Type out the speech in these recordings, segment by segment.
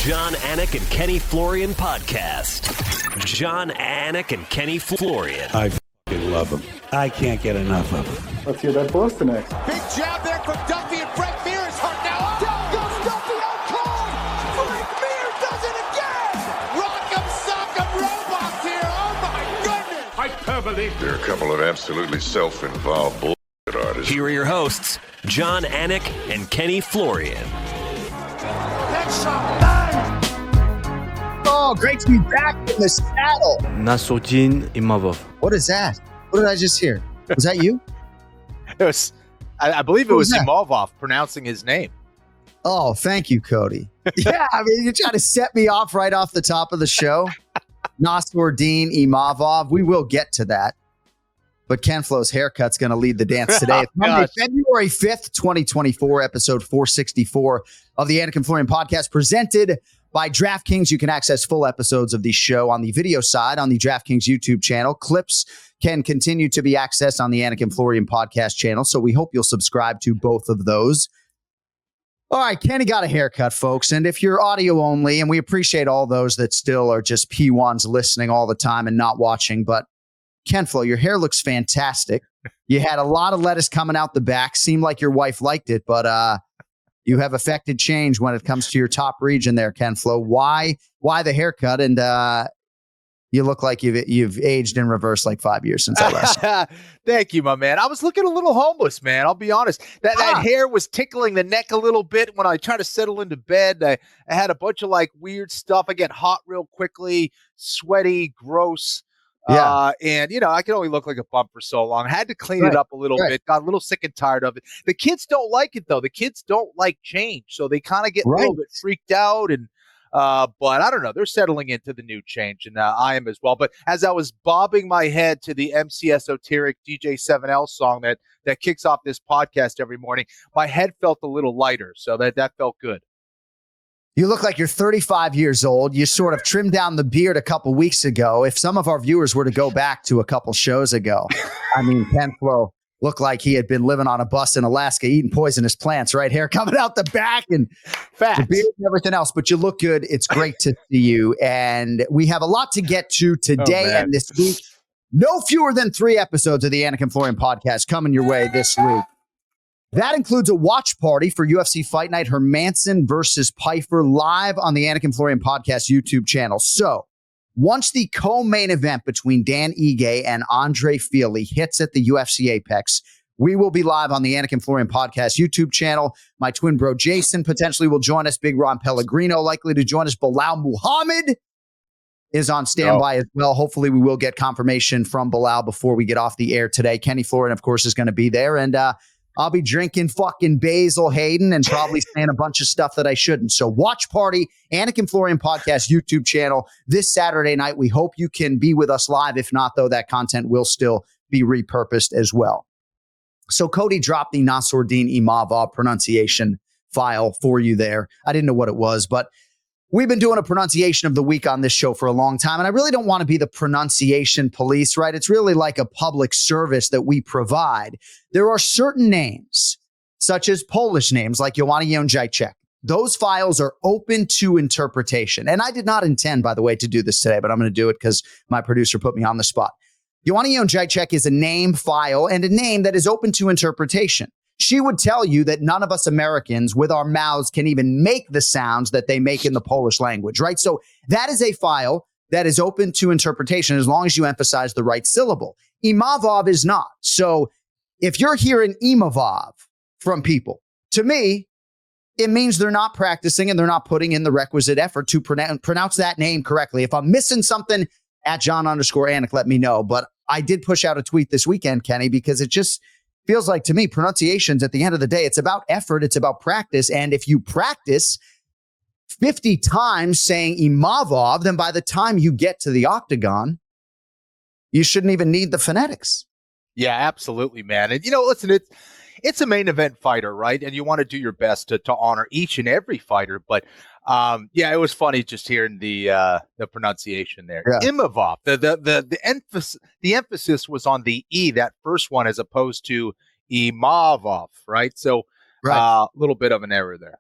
John Anik and Kenny Florian podcast. John Anik and Kenny Florian. I f***ing love him. I can't get enough of him. Let's hear that Boston next. Big jab there from Duffy, and Frank Mir is hurt now. Down goes Duffy, out cold. Frank Mir does it again. Rock'em sock'em robots here. Oh my goodness. Hyperbole. There are a couple of absolutely self-involved bullshit artists. Here are your hosts, John Anik and Kenny Florian. Headshot, bang. Oh, great to be back in the saddle. Nasruddin Imavov. What is that? What did I just hear? Was that you? It was, I believe it was Imavov pronouncing his name. Oh, thank you, Cody. Yeah, I mean, you're trying to set me off right off the top of the show. Nasruddin Imavov. We will get to that. But Ken Flo's haircut's going to lead the dance today. It's Monday, February 5th, 2024, episode 464 of the Anik Florian podcast, presented by DraftKings. You can access full episodes of the show on the video side on the DraftKings YouTube channel. Clips can continue to be accessed on the Anik Florian podcast channel, so we hope you'll subscribe to both of those. All right, Kenny got a haircut, folks, and if you're audio only, and we appreciate all those that still are just P1s listening all the time and not watching, but Ken Flo, your hair looks fantastic. You had a lot of lettuce coming out the back. Seemed like your wife liked it, but you have affected change when it comes to your top region there, Ken Flo. Why the haircut? And you look like you've aged in reverse like 5 years since I last. Thank you, my man. I was looking a little homeless, man. I'll be honest. That hair was tickling the neck a little bit when I tried to settle into bed. I had a bunch of like weird stuff. I get hot real quickly, sweaty, gross. Yeah. And, you know, I could only look like a bump for so long. I had to clean it up a little bit. Got a little sick and tired of it. The kids don't like it, though. The kids don't like change. So they kind of get a little bit freaked out. And but I don't know. They're settling into the new change. And I am as well. But as I was bobbing my head to the MC Esoteric DJ 7L song that kicks off this podcast every morning, my head felt a little lighter. So that felt good. You look like you're 35 years old. You sort of trimmed down the beard a couple weeks ago. If some of our viewers were to go back to a couple shows ago, I mean, Ken Flo looked like he had been living on a bus in Alaska eating poisonous plants, right? Hair coming out the back and the beard and everything else. But you look good. It's great to see you. And we have a lot to get to today and this week. No fewer than 3 episodes of the Anik Florian podcast coming your way this week. That includes a watch party for UFC Fight Night Hermansson versus Pyfer live on the Anik Florian podcast YouTube channel. So once the co-main event between Dan Ige and Andre Fili hits at the UFC Apex, we will be live on the Anik Florian podcast YouTube channel. My twin bro Jason potentially will join us. Big Ron Pellegrino likely to join us. Bilal Muhammad is on standby as well. Hopefully we will get confirmation from Bilal before we get off the air today. Kenny Florian, of course, is going to be there. And I'll be drinking fucking Basil Hayden and probably saying a bunch of stuff that I shouldn't. So watch party, Anik Florian podcast YouTube channel this Saturday night. We hope you can be with us live. If not, though, that content will still be repurposed as well. So Cody dropped the Nasruddin Imavov pronunciation file for you there. I didn't know what it was, but we've been doing a pronunciation of the week on this show for a long time, and I really don't want to be the pronunciation police, right? It's really like a public service that we provide. There are certain names, such as Polish names like Joanna Jędrzejczyk. Those files are open to interpretation. And I did not intend, by the way, to do this today, but I'm going to do it because my producer put me on the spot. Joanna Jędrzejczyk is a name file and a name that is open to interpretation. She would tell you that none of us Americans with our mouths can even make the sounds that they make in the Polish language, right? So that is a file that is open to interpretation as long as you emphasize the right syllable. Imavov is not. So if you're hearing Imavov from people, to me, it means they're not practicing and they're not putting in the requisite effort to pronounce that name correctly. If I'm missing something, at John_Anik, let me know. But I did push out a tweet this weekend, Kenny, because it just feels like to me, pronunciations at the end of the day, it's about effort. It's about practice. And if you practice 50 times saying Imavov, then by the time you get to the octagon, you shouldn't even need the phonetics. Yeah, absolutely, man. And, you know, listen, it's a main event fighter, right? And you want to do your best to honor each and every fighter. But, yeah, it was funny just hearing the pronunciation there. Yeah. Imavov, the emphasis was on the E, that first one, as opposed to Imavov, right? So a little bit of an error there.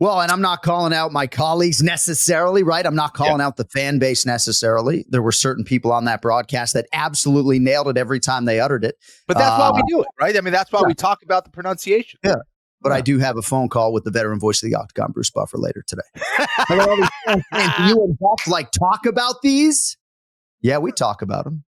Well, and I'm not calling out my colleagues necessarily, right? I'm not calling out the fan base necessarily. There were certain people on that broadcast that absolutely nailed it every time they uttered it. But that's why we do it, right? I mean, that's why we talk about the pronunciation. Yeah. But I do have a phone call with the veteran voice of the Octagon, Bruce Buffer, later today. Do you and Buff talk about these? Yeah, we talk about them.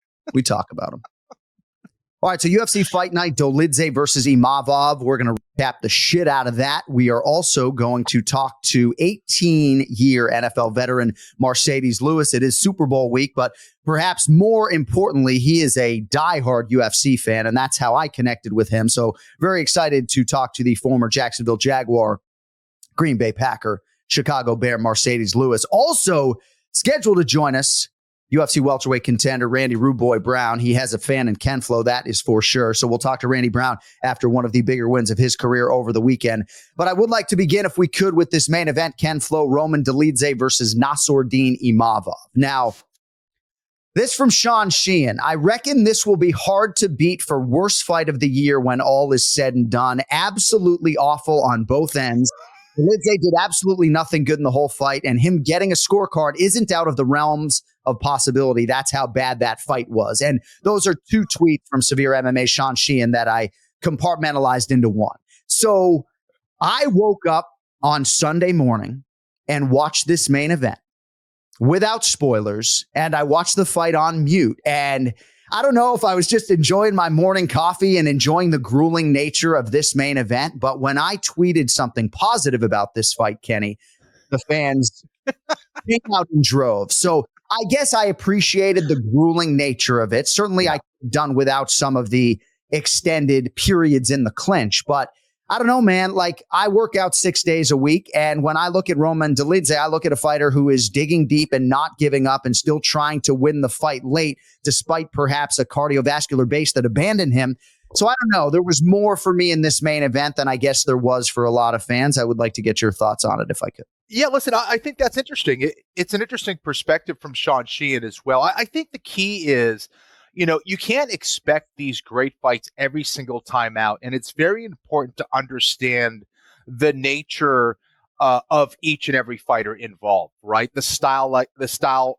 All right, so UFC Fight Night, Dolidze versus Imavov. We're going to recap the shit out of that. We are also going to talk to 18-year NFL veteran Marcedes Lewis. It is Super Bowl week, but perhaps more importantly, he is a diehard UFC fan, and that's how I connected with him. So very excited to talk to the former Jacksonville Jaguar, Green Bay Packer, Chicago Bear Marcedes Lewis. Also scheduled to join us, UFC welterweight contender Randy Rude Boy Brown. He has a fan in Ken Flo, that is for sure. So we'll talk to Randy Brown after one of the bigger wins of his career over the weekend. But I would like to begin, if we could, with this main event, Ken Flo, Roman Dolidze versus Nassourdine Imavov. Now, this from Sean Sheehan. I reckon this will be hard to beat for worst fight of the year when all is said and done. Absolutely awful on both ends. Dolidze did absolutely nothing good in the whole fight, and him getting a scorecard isn't out of the realms of possibility. That's how bad that fight was. And those are two tweets from Severe MMA Sean Sheehan that I compartmentalized into one. So I woke up on Sunday morning and watched this main event without spoilers, and I watched the fight on mute. And I don't know if I was just enjoying my morning coffee and enjoying the grueling nature of this main event, but when I tweeted something positive about this fight, Kenny, the fans came out in droves. So I guess I appreciated the grueling nature of it. Certainly I could have done without some of the extended periods in the clinch, but I don't know, man. Like, I work out 6 days a week, and when I look at Roman Dolidze, I look at a fighter who is digging deep and not giving up and still trying to win the fight late, despite perhaps a cardiovascular base that abandoned him. So I don't know. There was more for me in this main event than I guess there was for a lot of fans. I would like to get your thoughts on it if I could. Yeah, listen, I think that's interesting. It's an interesting perspective from Sean Sheehan as well. I think the key is, you can't expect these great fights every single time out. And it's very important to understand the nature of each and every fighter involved, right? The style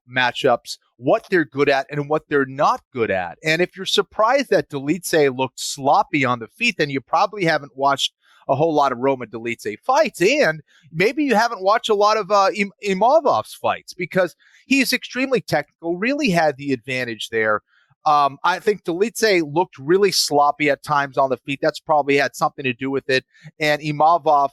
matchups, what they're good at and what they're not good at. And if you're surprised that Dolidze looked sloppy on the feet, then you probably haven't watched a whole lot of Roman Dolidze fights, and maybe you haven't watched a lot of Imavov's fights, because he's extremely technical, really had the advantage there. I think Dolidze looked really sloppy at times on the feet. That's probably had something to do with it. And Imavov,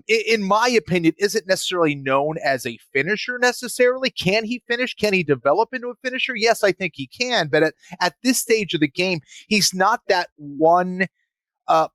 in my opinion, isn't necessarily known as a finisher necessarily. Can he finish? Can he develop into a finisher? Yes, I think he can. But at this stage of the game, he's not that one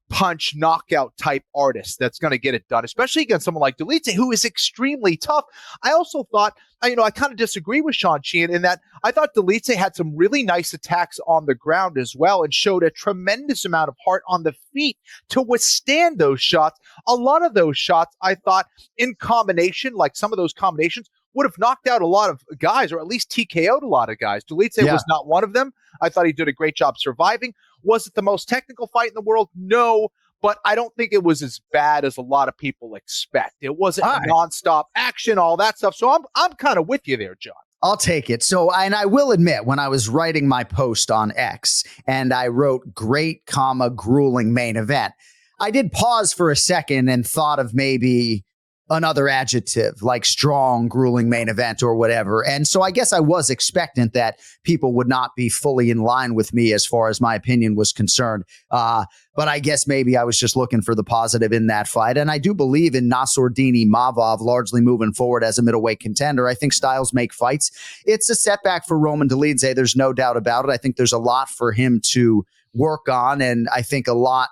punch knockout type artist that's going to get it done, especially against someone like Dolidze, who is extremely tough. I also thought, I kind of disagree with Sean Sheehan in that I thought Dolidze had some really nice attacks on the ground as well, and showed a tremendous amount of heart on the feet to withstand those shots. A lot of those shots, I thought, in combination, like some of those combinations, would have knocked out a lot of guys, or at least TKO'd a lot of guys. Dolidze was not one of them. I thought he did a great job surviving. Was it the most technical fight in the world? No, but I don't think it was as bad as a lot of people expect. It wasn't nonstop action, all that stuff. So I'm kind of with you there, John. I'll take it. So, and I will admit, when I was writing my post on X and I wrote great, grueling main event, I did pause for a second and thought of maybe another adjective like strong, grueling main event or whatever. And so I guess I was expectant that people would not be fully in line with me as far as my opinion was concerned. But I guess maybe I was just looking for the positive in that fight. And I do believe in Nassourdine Imavov largely moving forward as a middleweight contender. I think styles make fights. It's a setback for Roman Dolidze. There's no doubt about it. I think there's a lot for him to work on. And I think a lot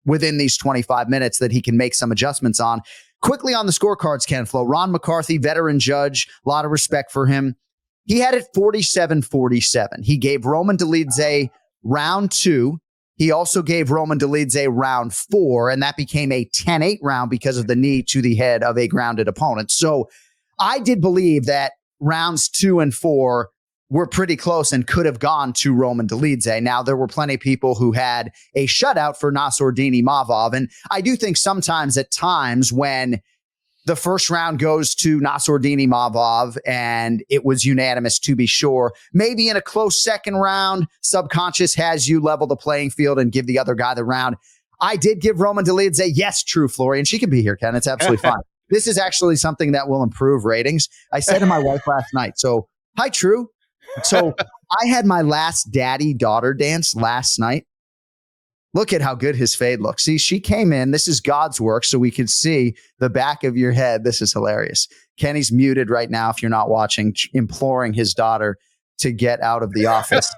within these 25 minutes that he can make some adjustments on. Quickly on the scorecards, Ken Flo. Ron McCarthy, veteran judge, a lot of respect for him. He had it 47-47. He gave Roman Dolidze round 2. He also gave Roman Dolidze round 4, and that became a 10-8 round because of the knee to the head of a grounded opponent. So I did believe that rounds 2 and 4 were pretty close and could have gone to Roman Dolidze. Now, there were plenty of people who had a shutout for Nassourdine Imavov. And I do think sometimes at times when The first round goes to Nassourdine Imavov, and it was unanimous to be sure. Maybe in a close second round, subconscious has you level the playing field and give the other guy the round. I did give Roman Dolidze, yes, true, Florian. She can be here, Ken. It's absolutely fine. This is actually something that will improve ratings. I said to my wife last night, so, hi, True. So I had my last daddy-daughter dance last night. Look at how good his fade looks. See, she came in. This is God's work, so we could see the back of your head. This is hilarious. Kenny's muted right now if you're not watching, imploring his daughter to get out of the office.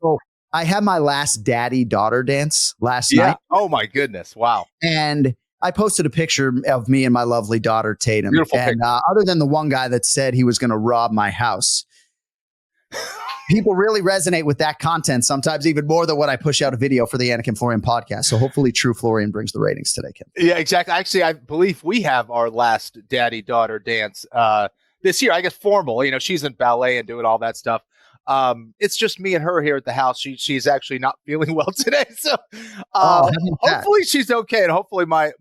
So I had my last daddy-daughter dance last night. Oh, my goodness. Wow. And I posted a picture of me and my lovely daughter, Tatum. Beautiful and other than the one guy that said he was going to rob my house, people really resonate with that content, sometimes even more than when I push out a video for the Anik and Florian podcast. So hopefully True Florian brings the ratings today, Ken. Yeah, exactly. Actually, I believe we have our last daddy-daughter dance this year. I guess formal. You know, she's in ballet and doing all that stuff. It's just me and her here at the house. She's actually not feeling well today. So hopefully she's okay. And hopefully my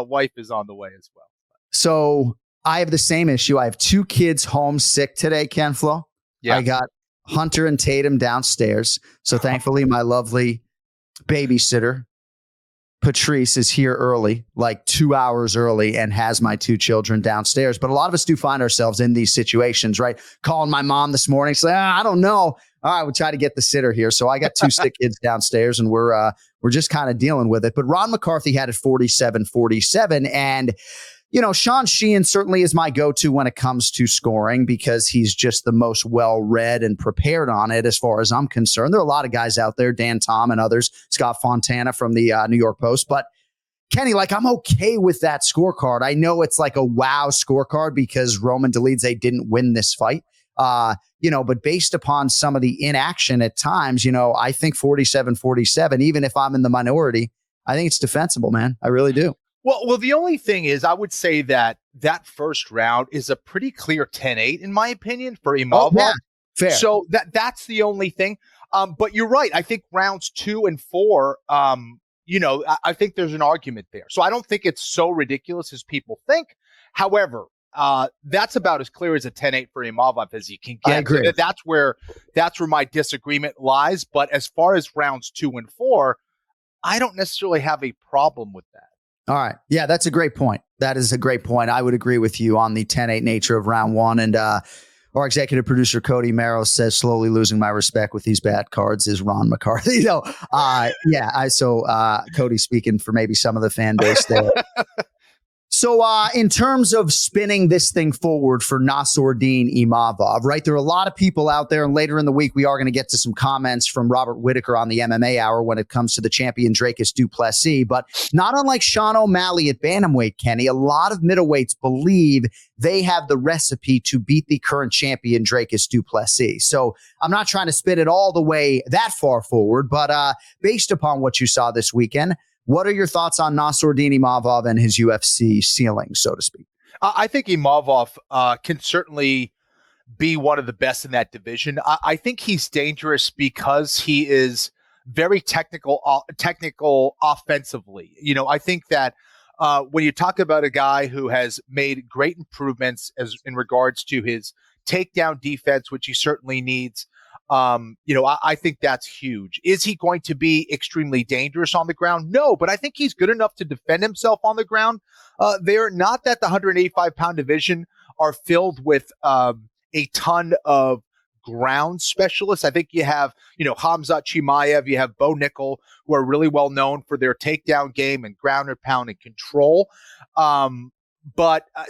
wife is on the way as well. So I have the same issue. I have 2 kids home sick today, Ken Flo. Yeah. I got Hunter and Tatum downstairs. So thankfully, my lovely babysitter, Patrice, is here early, like 2 hours early, and has my 2 children downstairs. But a lot of us do find ourselves in these situations, right? Calling my mom this morning, saying, I don't know. All right, we'll try to get the sitter here. So I got 2 sick kids downstairs, and we're just kind of dealing with it. But Ron McCarthy had it 47-47, and you know, Sean Sheehan certainly is my go-to when it comes to scoring because he's just the most well-read and prepared on it as far as I'm concerned. There are a lot of guys out there, Dan Tom and others, Scott Fontana from the New York Post. But Kenny, like, I'm okay with that scorecard. I know it's like a wow scorecard because Roman Dolidze didn't win this fight. But based upon some of the inaction at times, I think 47-47, even if I'm in the minority, I think it's defensible, man. I really do. Well, the only thing is I would say that first round is a pretty clear 10-8, in my opinion, for Imavov. Oh, yeah. Fair. So that's the only thing. But you're right. I think rounds 2 and 4, I think there's an argument there. So I don't think it's so ridiculous as people think. However, that's about as clear as a 10-8 for Imavov as you can get. I agree. That's where my disagreement lies. But as far as rounds 2 and 4, I don't necessarily have a problem with that. All right. Yeah, that's a great point. That is a great point. I would agree with you on the 10-8 nature of round 1. And our executive producer, Cody Merrow, says slowly losing my respect with these bad cards is Ron McCarthy. Cody speaking for maybe some of the fan base there. So in terms of spinning this thing forward for Nassourdine Imavov, right, there are a lot of people out there, and later in the week, we are going to get to some comments from Robert Whitaker on the MMA Hour when it comes to the champion Dricus du Plessis. But not unlike Sean O'Malley at bantamweight, Kenny, a lot of middleweights believe they have the recipe to beat the current champion Dricus du Plessis. So I'm not trying to spin it all the way that far forward, but based upon what you saw this weekend, what are your thoughts on Nassourdine Imavov and his UFC ceiling, so to speak? I think Imavov can certainly be one of the best in that division. I think he's dangerous because he is very technical offensively. I think that when you talk about a guy who has made great improvements in regards to his takedown defense, which he certainly needs, I think that's huge. Is he going to be extremely dangerous on the ground? No, but I think he's good enough to defend himself on the ground. They're not that the 185-pound division are filled with a ton of ground specialists. I think you have, Khamzat Chimaev, you have Bo Nickel, who are really well known for their takedown game and ground and pound and control.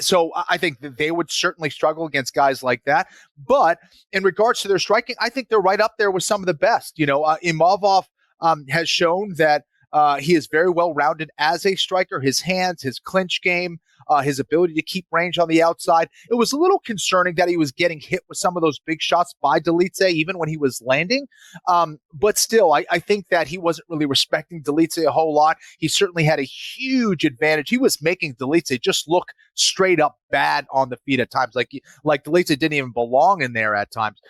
So I think that they would certainly struggle against guys like that. But in regards to their striking, I think they're right up there with some of the best. Imavov has shown that he is very well rounded as a striker. His hands, his clinch game, his ability to keep range on the outside. It was a little concerning that he was getting hit with some of those big shots by Dolidze, even when he was landing. But still, I think that he wasn't really respecting Dolidze a whole lot. He certainly had a huge advantage. He was making Dolidze just look straight up bad on the feet at times. Like Dolidze didn't even belong in there at times.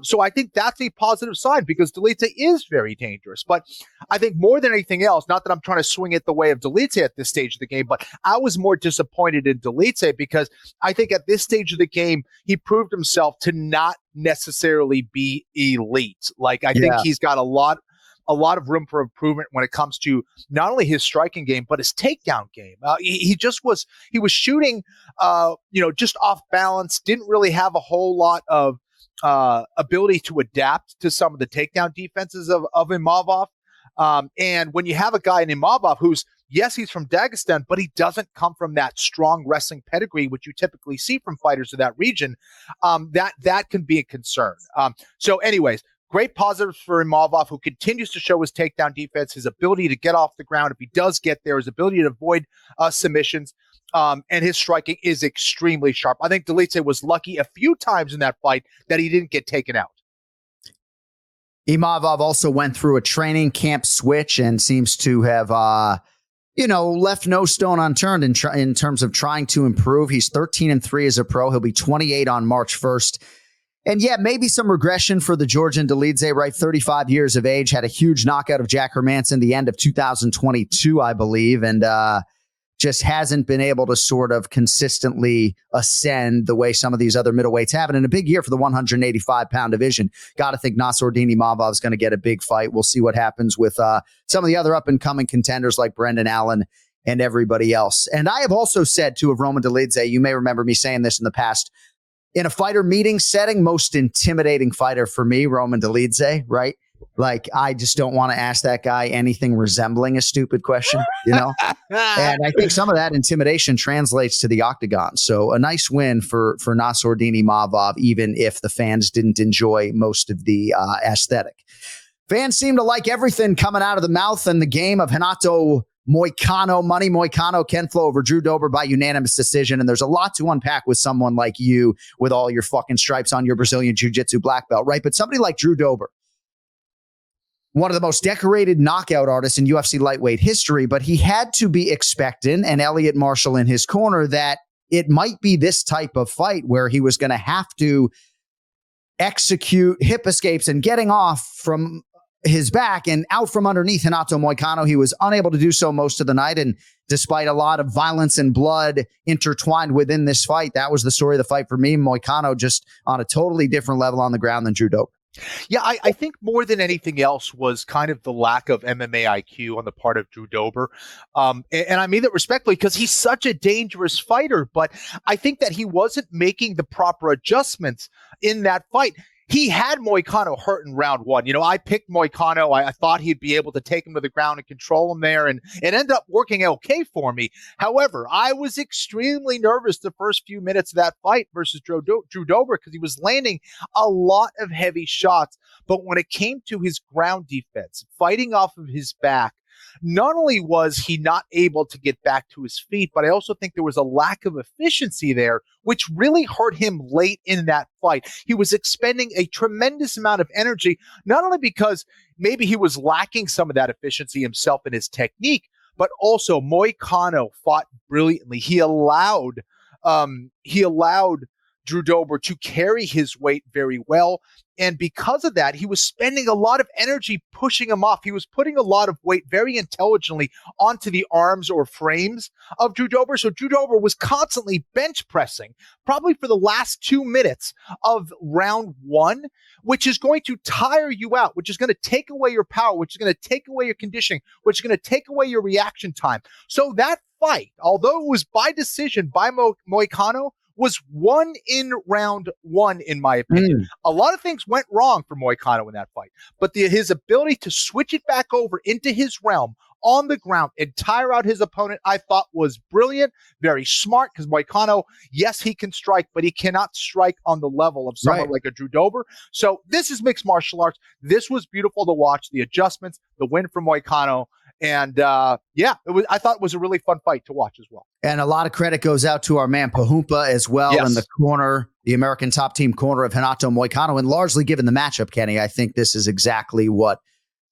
So I think that's a positive sign because Dolidze is very dangerous. But I think more than anything else, not that I'm trying to swing it the way of Dolidze at this stage of the game, but I was more disappointed in Dolidze because I think at this stage of the game, he proved himself to not necessarily be elite. Like I think he's got a lot of room for improvement when it comes to not only his striking game, but his takedown game. He was shooting, just off balance, didn't really have a whole lot of ability to adapt to some of the takedown defenses of Imavov. And when you have a guy in Imavov who's, yes, he's from Dagestan, but he doesn't come from that strong wrestling pedigree, which you typically see from fighters of that region, that can be a concern. So anyways, great positives for Imavov, who continues to show his takedown defense, his ability to get off the ground if he does get there, his ability to avoid submissions, and his striking is extremely sharp. I think Dolidze was lucky a few times in that fight that he didn't get taken out. Imavov also went through a training camp switch and seems to have, left no stone unturned in terms of trying to improve. He's 13-3 as a pro. He'll be 28 on March 1st. And yeah, maybe some regression for the Georgian Dolidze, right? 35 years of age, had a huge knockout of Jack Hermanson the end of 2022, I believe, and just hasn't been able to sort of consistently ascend the way some of these other middleweights have. And in a big year for the 185-pound division, got to think Nassourdine Imavov is going to get a big fight. We'll see what happens with some of the other up-and-coming contenders like Brendan Allen and everybody else. And I have also said, too, of Roman Dolidze, you may remember me saying this in the past, in a fighter meeting setting, most intimidating fighter for me, Roman Dolidze, right? Like, I just don't want to ask that guy anything resembling a stupid question, And I think some of that intimidation translates to the octagon. So a nice win for Nassourdine Imavov, even if the fans didn't enjoy most of the aesthetic. Fans seem to like everything coming out of the mouth and the game of Renato Moicano, Money Moicano, Ken Flo over Drew Dober by unanimous decision. And there's a lot to unpack with someone like you with all your fucking stripes on your Brazilian Jiu-Jitsu black belt, right? But somebody like Drew Dober, one of the most decorated knockout artists in UFC lightweight history, but he had to be expectant, and Elliot Marshall in his corner, that it might be this type of fight where he was going to have to execute hip escapes and getting off from his back and out from underneath Renato Moicano. He was unable to do so most of the night. And despite a lot of violence and blood intertwined within this fight, that was the story of the fight for me. Moicano just on a totally different level on the ground than Drew Dober. Yeah, I think more than anything else was kind of the lack of MMA IQ on the part of Drew Dober. And I mean that respectfully because he's such a dangerous fighter, but I think that he wasn't making the proper adjustments in that fight. He had Moicano hurt in round one. I picked Moicano. I thought he'd be able to take him to the ground and control him there, and it ended up working okay for me. However, I was extremely nervous the first few minutes of that fight versus Drew Dober because he was landing a lot of heavy shots. But when it came to his ground defense, fighting off of his back, not only was he not able to get back to his feet, but I also think there was a lack of efficiency there, which really hurt him late in that fight. He was expending a tremendous amount of energy, not only because maybe he was lacking some of that efficiency himself in his technique, but also Moicano fought brilliantly. He allowed Drew Dober to carry his weight very well. And because of that, he was spending a lot of energy pushing him off. He was putting a lot of weight very intelligently onto the arms or frames of Drew Dober. So Drew Dober was constantly bench pressing, probably for the last 2 minutes of round one, which is going to tire you out, which is going to take away your power, which is going to take away your conditioning, which is going to take away your reaction time. So that fight, although it was by decision by Moicano, was won in round one, in my opinion. A lot of things went wrong for Moicano in that fight, but his ability to switch it back over into his realm on the ground and tire out his opponent, I thought was brilliant, very smart, because Moicano, yes, he can strike, but he cannot strike on the level of someone like a Drew Dober. So this is mixed martial arts. This was beautiful to watch, the adjustments, the win from Moicano. And I thought it was a really fun fight to watch as well. And a lot of credit goes out to our man Pahumpa as well in the corner, the American top team corner of Renato Moicano. And largely given the matchup, Kenny, I think this is exactly what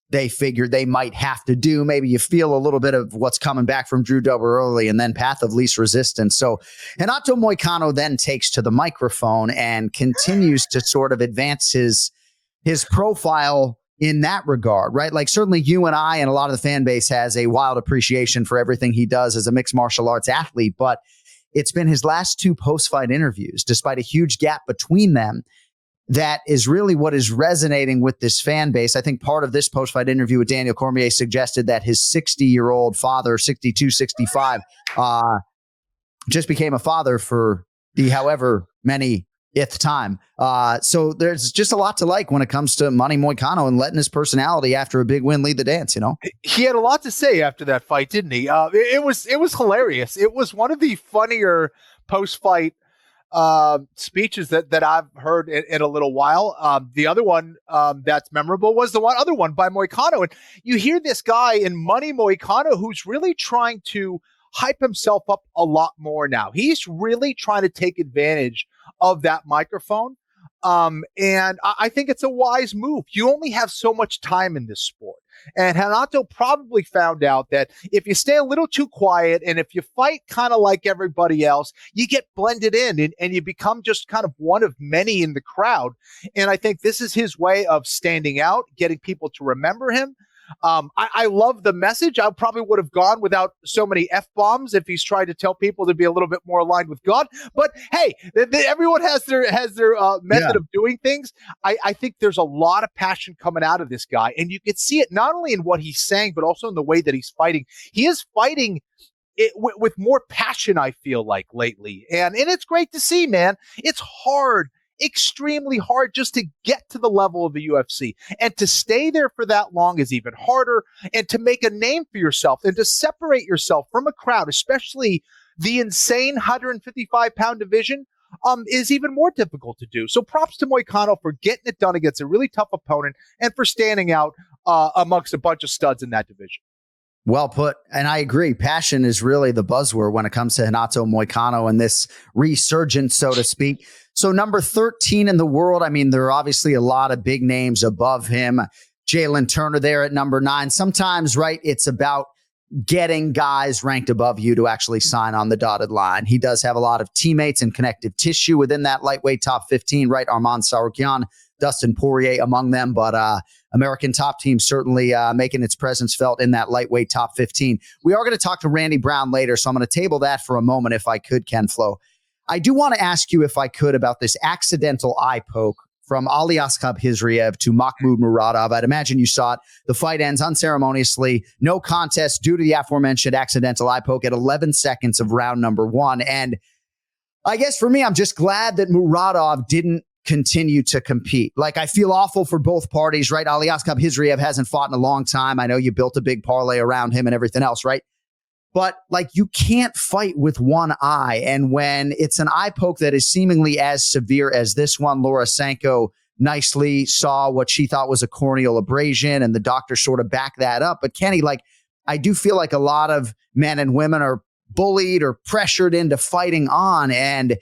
they figured they might have to do. Maybe you feel a little bit of what's coming back from Drew Dober early and then path of least resistance. So Renato Moicano then takes to the microphone and continues to sort of advance his profile in that regard, right? Like certainly you and I and a lot of the fan base has a wild appreciation for everything he does as a mixed martial arts athlete, but it's been his last two post-fight interviews, despite a huge gap between them, that is really what is resonating with this fan base. I think part of this post-fight interview with Daniel Cormier suggested that his 60-year-old father, 62, 65, just became a father for the however many time. So there's just a lot to like when it comes to Manny Moicano and letting his personality after a big win lead the dance, you know? He had a lot to say after that fight, didn't he? It was hilarious. It was one of the funnier post-fight speeches that I've heard in a little while. The other one that's memorable was the other one by Moicano. And you hear this guy in Manny Moicano who's really trying to hype himself up a lot more now. He's really trying to take advantage of that microphone. And I think it's a wise move. You only have so much time in this sport. And Renato probably found out that if you stay a little too quiet and if you fight kind of like everybody else, you get blended in and you become just kind of one of many in the crowd. And I think this is his way of standing out, getting people to remember him. I love the message. I probably would have gone without so many F-bombs if he's tried to tell people to be a little bit more aligned with God. But hey, everyone has their method of doing things. I think there's a lot of passion coming out of this guy, and you can see it not only in what he's saying, but also in the way that he's fighting. He is fighting it with more passion, I feel like, lately. And it's great to see, man. It's hard. Extremely hard just to get to the level of the UFC, and to stay there for that long is even harder, and to make a name for yourself and to separate yourself from a crowd, especially the insane 155-pound division, is even more difficult to do. So props to Moicano for getting it done against a really tough opponent and for standing out amongst a bunch of studs in that division. Well put. And I agree. Passion is really the buzzword when it comes to Renato Moicano and this resurgence, so to speak. So number 13 in the world, I mean, there are obviously a lot of big names above him. Jalen Turner there at number 9. Sometimes, right, it's about getting guys ranked above you to actually sign on the dotted line. He does have a lot of teammates and connective tissue within that lightweight top 15, right? Arman Tsarukyan, Dustin Poirier among them, but American Top Team certainly making its presence felt in that lightweight top 15. We are going to talk to Randy Brown later, so I'm going to table that for a moment if I could, Ken Flo. I do want to ask you, if I could, about this accidental eye poke from Aliaskhab Hizriev to Mahmoud Muradov. I'd imagine you saw it. The fight ends unceremoniously, no contest due to the aforementioned accidental eye poke at 11 seconds of round number 1. And I guess for me, I'm just glad that Muradov didn't continue to compete. Like, I feel awful for both parties, right? Aliaskhab Hizriev hasn't fought in a long time. I know you built a big parlay around him and everything else, right? But like, you can't fight with one eye. And when it's an eye poke that is seemingly as severe as this one, Laura Sanko nicely saw what she thought was a corneal abrasion, and the doctor sort of backed that up. But Kenny, like, I do feel like a lot of men and women are bullied or pressured into fighting on, and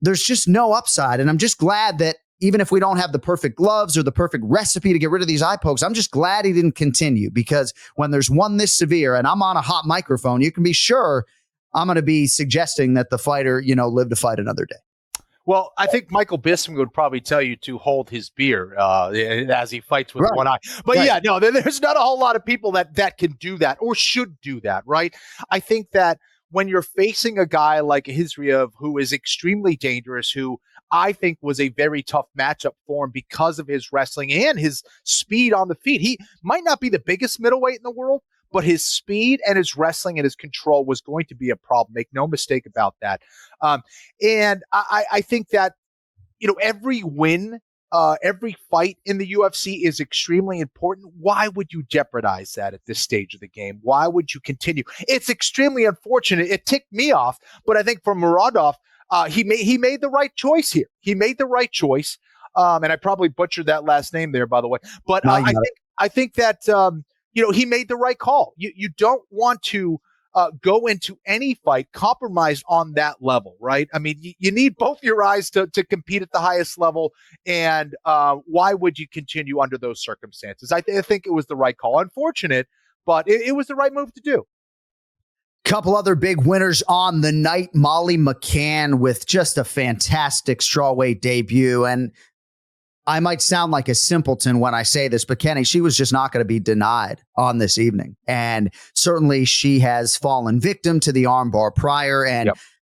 there's just no upside. And I'm just glad that even if we don't have the perfect gloves or the perfect recipe to get rid of these eye pokes, I'm just glad he didn't continue, because when there's one this severe and I'm on a hot microphone, you can be sure I'm going to be suggesting that the fighter, you know, live to fight another day. Well, I think Michael Bisping would probably tell you to hold his beer as he fights with one eye. But yeah, no, there's not a whole lot of people that can do that or should do that, right? I think that when you're facing a guy like Hizriev, who is extremely dangerous, who I think was a very tough matchup for him because of his wrestling and his speed on the feet. He might not be the biggest middleweight in the world, but his speed and his wrestling and his control was going to be a problem. Make no mistake about that. And I think that, you know, every win, every fight in the UFC is extremely important. Why would you jeopardize that at this stage of the game? Why would you continue? It's extremely unfortunate. It ticked me off, but I think for Muradov, he made the right choice here. He made the right choice. And I probably butchered that last name there, by the way. But I think that, you know, he made the right call. You don't want to go into any fight compromised on that level, right? I mean, you need both your eyes to compete at the highest level. And why would you continue under those circumstances? I think it was the right call. Unfortunate, but it was the right move to do. Couple other big winners on the night. Molly McCann with just a fantastic strawweight debut. And I might sound like a simpleton when I say this, but Kenny, she was just not going to be denied on this evening. And certainly she has fallen victim to the armbar prior. And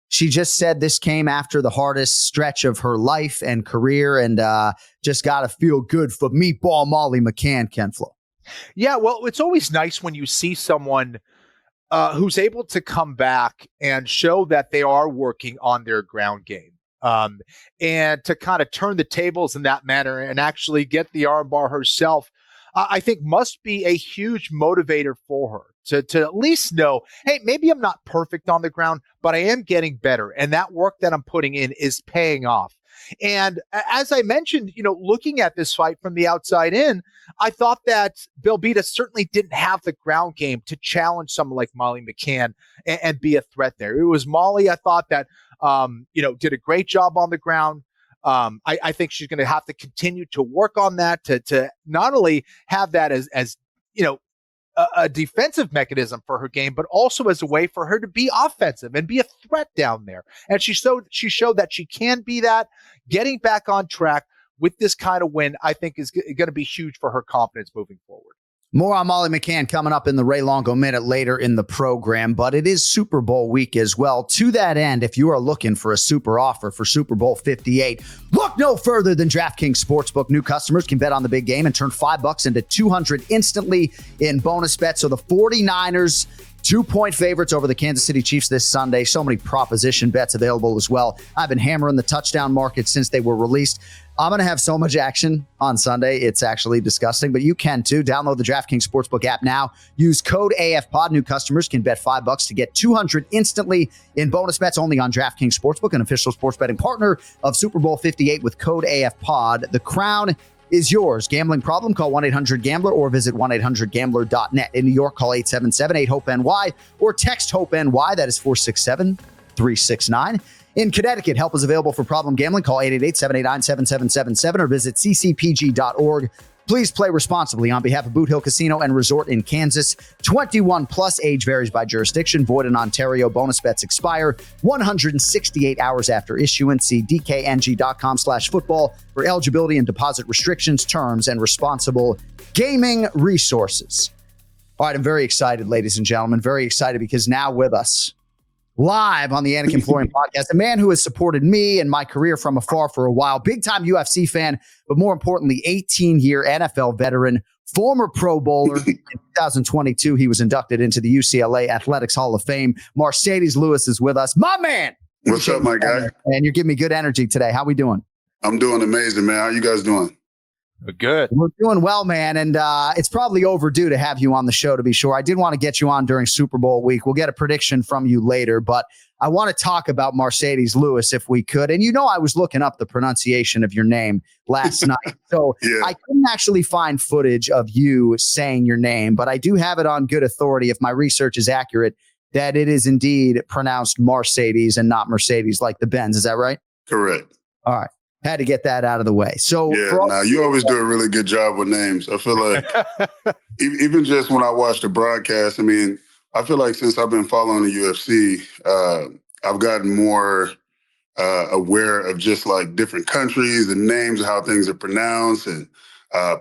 she just said this came after the hardest stretch of her life and career, and just got to feel good for Meatball Molly McCann, Ken Flo. Yeah, well, it's always nice when you see someone who's able to come back and show that they are working on their ground game. And to kind of turn the tables in that manner and actually get the armbar herself, I think must be a huge motivator for her to at least know, hey, maybe I'm not perfect on the ground, but I am getting better. And that work that I'm putting in is paying off. And as I mentioned, looking at this fight from the outside in, I thought that Belbita certainly didn't have the ground game to challenge someone like Molly McCann and be a threat there. It was Molly, I thought, that did a great job on the ground. I think she's going to have to continue to work on that to not only have that as a defensive mechanism for her game, but also as a way for her to be offensive and be a threat down there. And she showed that she can be that. Getting back on track with this kind of win, I think, is going to be huge for her confidence moving forward. More on Molly McCann coming up in the Ray Longo Minute later in the program, but it is Super Bowl week as well. To that end, if you are looking for a super offer for Super Bowl 58, look no further than DraftKings Sportsbook. New customers can bet on the big game and turn $5 into $200 instantly in bonus bets. So the 49ers, 2-point favorites over the Kansas City Chiefs this Sunday. So many proposition bets available as well. I've been hammering the touchdown market since they were released. I'm going to have so much action on Sunday. It's actually disgusting, but you can too. Download the DraftKings Sportsbook app now. Use code AFPOD. New customers can bet $5 to get $200 instantly in bonus bets only on DraftKings Sportsbook, an official sports betting partner of Super Bowl 58 with code AFPOD. The crown is yours. Gambling problem? Call 1-800-GAMBLER or visit 1-800-GAMBLER.net. In New York, call 877-8-HOPE-NY or text HOPE-NY. That is 467-369. In Connecticut, help is available for problem gambling. Call 888-789-7777 or visit ccpg.org. Please play responsibly on behalf of Boot Hill Casino and Resort in Kansas. 21 plus, age varies by jurisdiction. Void in Ontario. Bonus bets expire 168 hours after issuance. See dkng.com/football for eligibility and deposit restrictions, terms, and responsible gaming resources. All right, I'm very excited, ladies and gentlemen. Very excited because now with us, live on the Anik Florian podcast, a man who has supported me and my career from afar for a while, big-time UFC fan, but more importantly, 18-year NFL veteran, former Pro Bowler. In 2022, he was inducted into the UCLA Athletics Hall of Fame. Marcedes Lewis is with us. My man! What's up, my guy? And you're giving me good energy today. How we doing? I'm doing amazing, man. How you guys doing? Good. We're doing well, man. And it's probably overdue to have you on the show, to be sure. I did want to get you on during Super Bowl week. We'll get a prediction from you later, but I want to talk about Marcedes Lewis if we could. And I was looking up the pronunciation of your name last night. So yeah. I couldn't actually find footage of you saying your name, but I do have it on good authority, if my research is accurate, that it is indeed pronounced Marcedes and not Mercedes like the Benz. Is that right? Correct. All right. Had to get that out of the way. So yeah, you always do a really good job with names. I feel like even just when I watch the broadcast, I feel like since I've been following the UFC, I've gotten more aware of just like different countries and names, how things are pronounced, and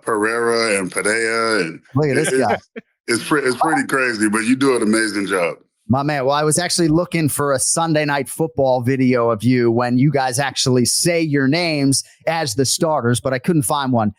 Pereira and Padilla. And look at this guy. It's pretty crazy, but you do an amazing job. My man, well, I was actually looking for a Sunday Night Football video of you when you guys actually say your names as the starters, but I couldn't find one.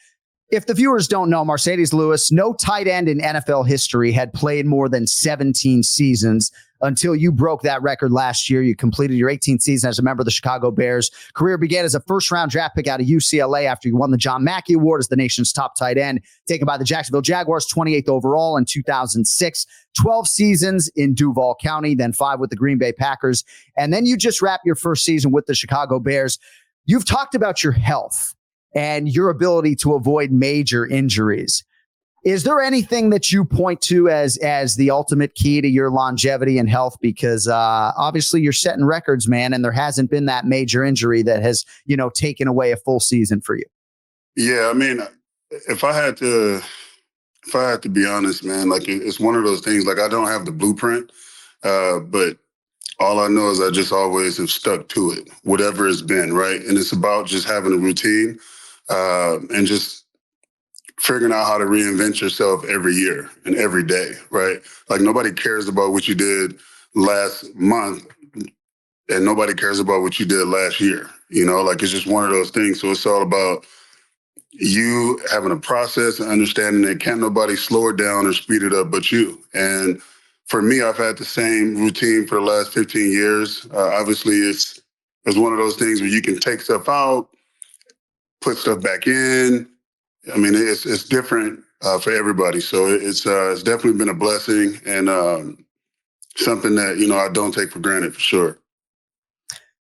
If the viewers don't know, Marcedes Lewis, no tight end in NFL history had played more than 17 seasons until you broke that record last year. You completed your 18th season as a member of the Chicago Bears. Career began as a first-round draft pick out of UCLA after you won the John Mackey Award as the nation's top tight end, taken by the Jacksonville Jaguars, 28th overall in 2006. 12 seasons in Duval County, then 5 with the Green Bay Packers. And then you just wrapped your first season with the Chicago Bears. You've talked about your health and your ability to avoid major injuries. Is there anything that you point to as the ultimate key to your longevity and health? Because obviously you're setting records, man, and there hasn't been that major injury that has, taken away a full season for you. Yeah, I mean, if I had to be honest, man, like it's one of those things. Like I don't have the blueprint, but all I know is I just always have stuck to it, whatever it's been, right? And it's about just having a routine and just figuring out how to reinvent yourself every year and every day, right? Like nobody cares about what you did last month and nobody cares about what you did last year. Like it's just one of those things. So it's all about you having a process and understanding that can't nobody slow it down or speed it up but you. And for me, I've had the same routine for the last 15 years. Obviously, it's one of those things where you can take stuff out, put stuff back in. I mean, it's different for everybody. So it's definitely been a blessing and something that, I don't take for granted for sure.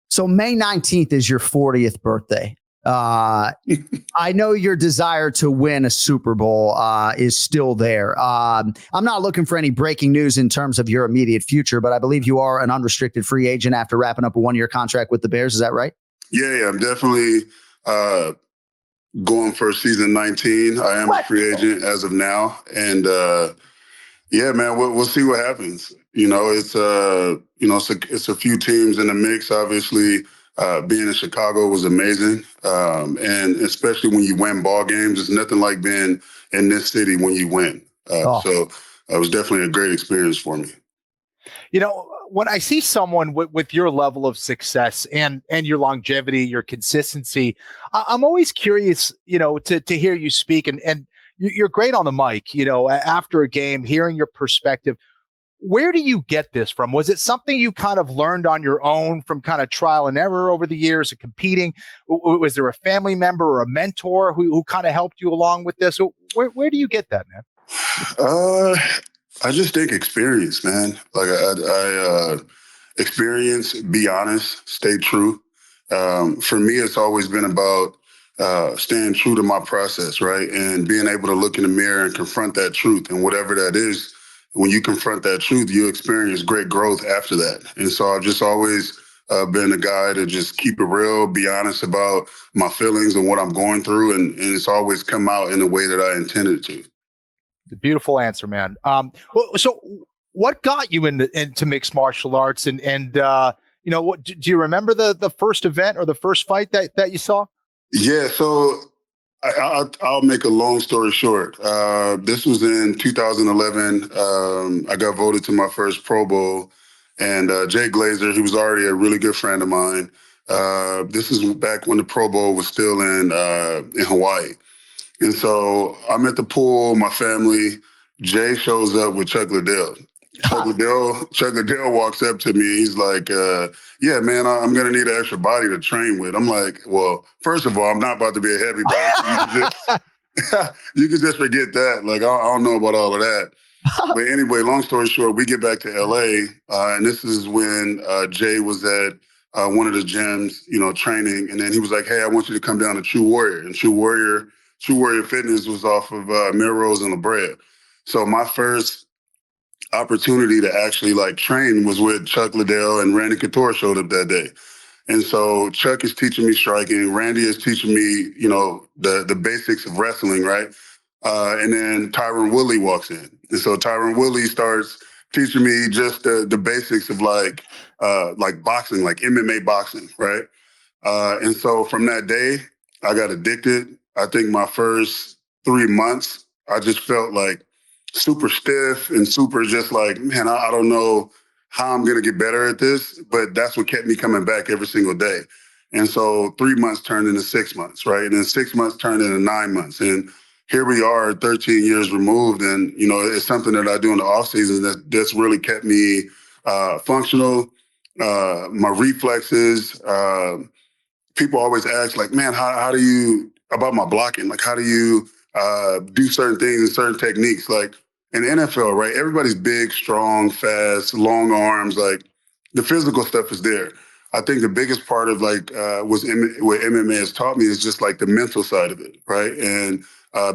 So May 19th is your 40th birthday. I know your desire to win a Super Bowl is still there. I'm not looking for any breaking news in terms of your immediate future, but I believe you are an unrestricted free agent after wrapping up a 1-year contract with the Bears. Is that right? Yeah, I'm definitely going for season 19. I am a free agent as of now. And yeah, man, we'll see what happens. It's a few teams in the mix, obviously. Being in Chicago was amazing. And especially when you win ball games, it's nothing like being in this city when you win. So it was definitely a great experience for me. When I see someone with your level of success and your longevity, your consistency, I'm always curious, to hear you speak and you're great on the mic, after a game, hearing your perspective. Where do you get this from? Was it something you kind of learned on your own from kind of trial and error over the years of competing? Was there a family member or a mentor who kind of helped you along with this? Where do you get that, man? I just think experience, man. Like I experience, be honest, stay true. For me, it's always been about staying true to my process, right? And being able to look in the mirror and confront that truth. And whatever that is, when you confront that truth, you experience great growth after that. And so I've just always been a guy to just keep it real, be honest about my feelings and what I'm going through. And it's always come out in the way that I intended to. It's a beautiful answer, man. So what got you into mixed martial arts? And what do you remember the first event or the first fight that you saw? Yeah, so I'll make a long story short. This was in 2011. I got voted to my first Pro Bowl, and Jay Glazer, he was already a really good friend of mine. This is back when the Pro Bowl was still in Hawaii. And so I'm at the pool, my family. Jay shows up with Chuck Liddell. Chuck Liddell walks up to me. He's like, yeah, man, I'm going to need an extra body to train with. I'm like, well, first of all, I'm not about to be a heavyweight. You can just forget that. Like, I don't know about all of that. But anyway, long story short, we get back to L.A., and this is when Jay was at one of the gyms, training. And then he was like, hey, I want you to come down to True Warrior. And True Warrior Fitness was off of Melrose and La Brea. So my first opportunity to actually train was with Chuck Liddell, and Randy Couture showed up that day. And so Chuck is teaching me striking. Randy is teaching me, the basics of wrestling, right? And then Tyron Woodley walks in. And so Tyron Woodley starts teaching me just the basics of boxing, like MMA boxing, right? And so from that day, I got addicted. I think my first 3 months, I just felt like super stiff and super just like, man, I don't know how I'm going to get better at this, but that's what kept me coming back every single day. And so 3 months turned into 6 months, right? And then 6 months turned into 9 months. And here we are 13 years removed. And, it's something that I do in the off season that's really kept me functional, my reflexes. People always ask man, how do you, about my blocking, how do you do certain things and certain techniques? Like in the NFL, right? Everybody's big, strong, fast, long arms. The physical stuff is there. I think the biggest part of what MMA has taught me is just the mental side of it, right? And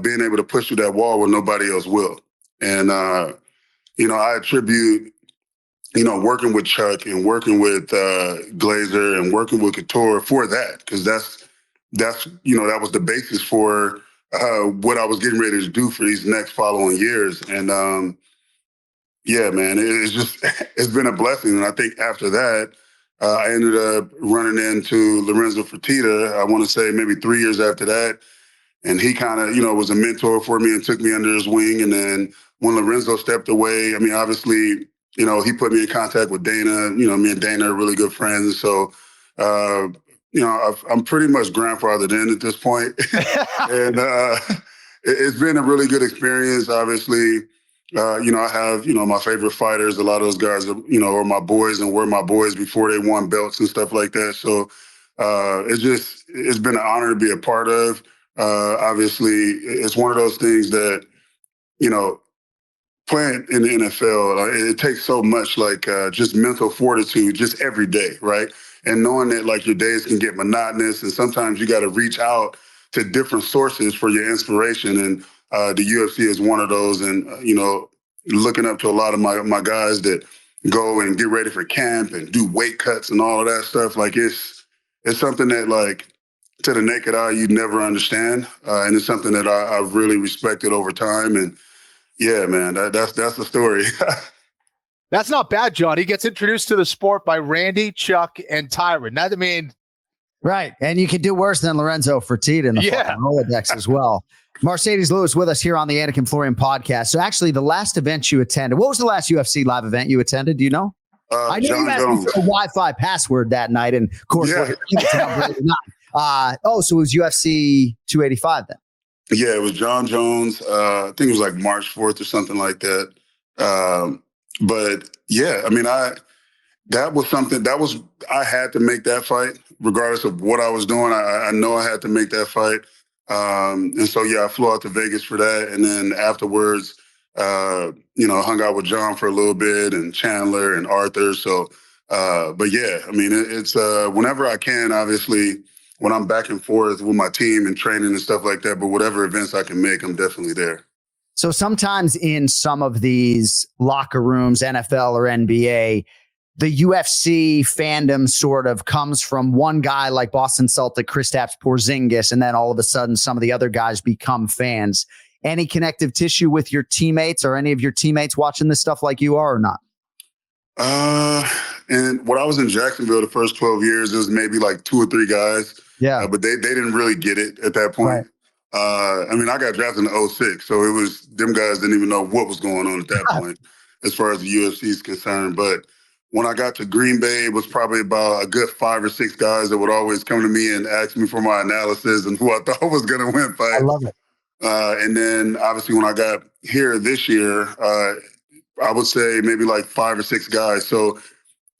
being able to push through that wall when nobody else will. And, I attribute, working with Chuck and working with Glazer and working with Couture for that, because that's that was the basis for what I was getting ready to do for these next following years. And yeah, man, it's just it's been a blessing. And I think after that, I ended up running into Lorenzo Fertitta. I want to say maybe 3 years after that. And he kind of, was a mentor for me and took me under his wing. And then when Lorenzo stepped away, I mean, obviously, he put me in contact with Dana. Me and Dana are really good friends. And so, I'm pretty much grandfathered in at this point. And it's been a really good experience. Obviously, I have, my favorite fighters. A lot of those guys are my boys and were my boys before they won belts and stuff like that. So it's been an honor to be a part of. Obviously, it's one of those things that, playing in the NFL, it takes so much just mental fortitude just every day, right? And knowing that your days can get monotonous and sometimes you got to reach out to different sources for your inspiration. And the UFC is one of those. And, looking up to a lot of my guys that go and get ready for camp and do weight cuts and all of that stuff, it's something that to the naked eye, you'd never understand. And it's something that I've really respected over time. And yeah, man, that's the story. That's not bad, John. He gets introduced to the sport by Randy, Chuck, and Tyron. Right. And you can do worse than Lorenzo Fertitta in the fucking Rolodex as well. Marcedes Lewis with us here on the Anik Florian podcast. So actually, the last event you attended, what was the last UFC live event you attended? Do you know? I know you had a Wi-Fi password that night. And of course, so it was UFC 285 then. Yeah, it was John Jones. I think it was March 4th or something like that. But yeah, I mean, I had to make that fight regardless of what I was doing. I know I had to make that fight. And so, yeah, I flew out to Vegas for that. And then afterwards, hung out with John for a little bit and Chandler and Arthur. So, but yeah, I mean, it's whenever I can, obviously, when I'm back and forth with my team and training and stuff like that, but whatever events I can make, I'm definitely there. So sometimes in some of these locker rooms, NFL or NBA, the UFC fandom sort of comes from one guy like Boston Celtic, Kristaps Porzingis, and then all of a sudden some of the other guys become fans. Any connective tissue with your teammates or any of your teammates watching this stuff like you are or not? And when I was in Jacksonville the first 12 years, there was maybe 2 or 3 guys. Yeah. But they didn't really get it at that point. Right. I mean, I got drafted in 2006, so it was them guys didn't even know what was going on at that point as far as the UFC is concerned. But when I got to Green Bay, it was probably about a good 5 or 6 guys that would always come to me and ask me for my analysis and who I thought was going to win fights. I love it. And then obviously when I got here this year, I would say maybe 5 or 6 guys. So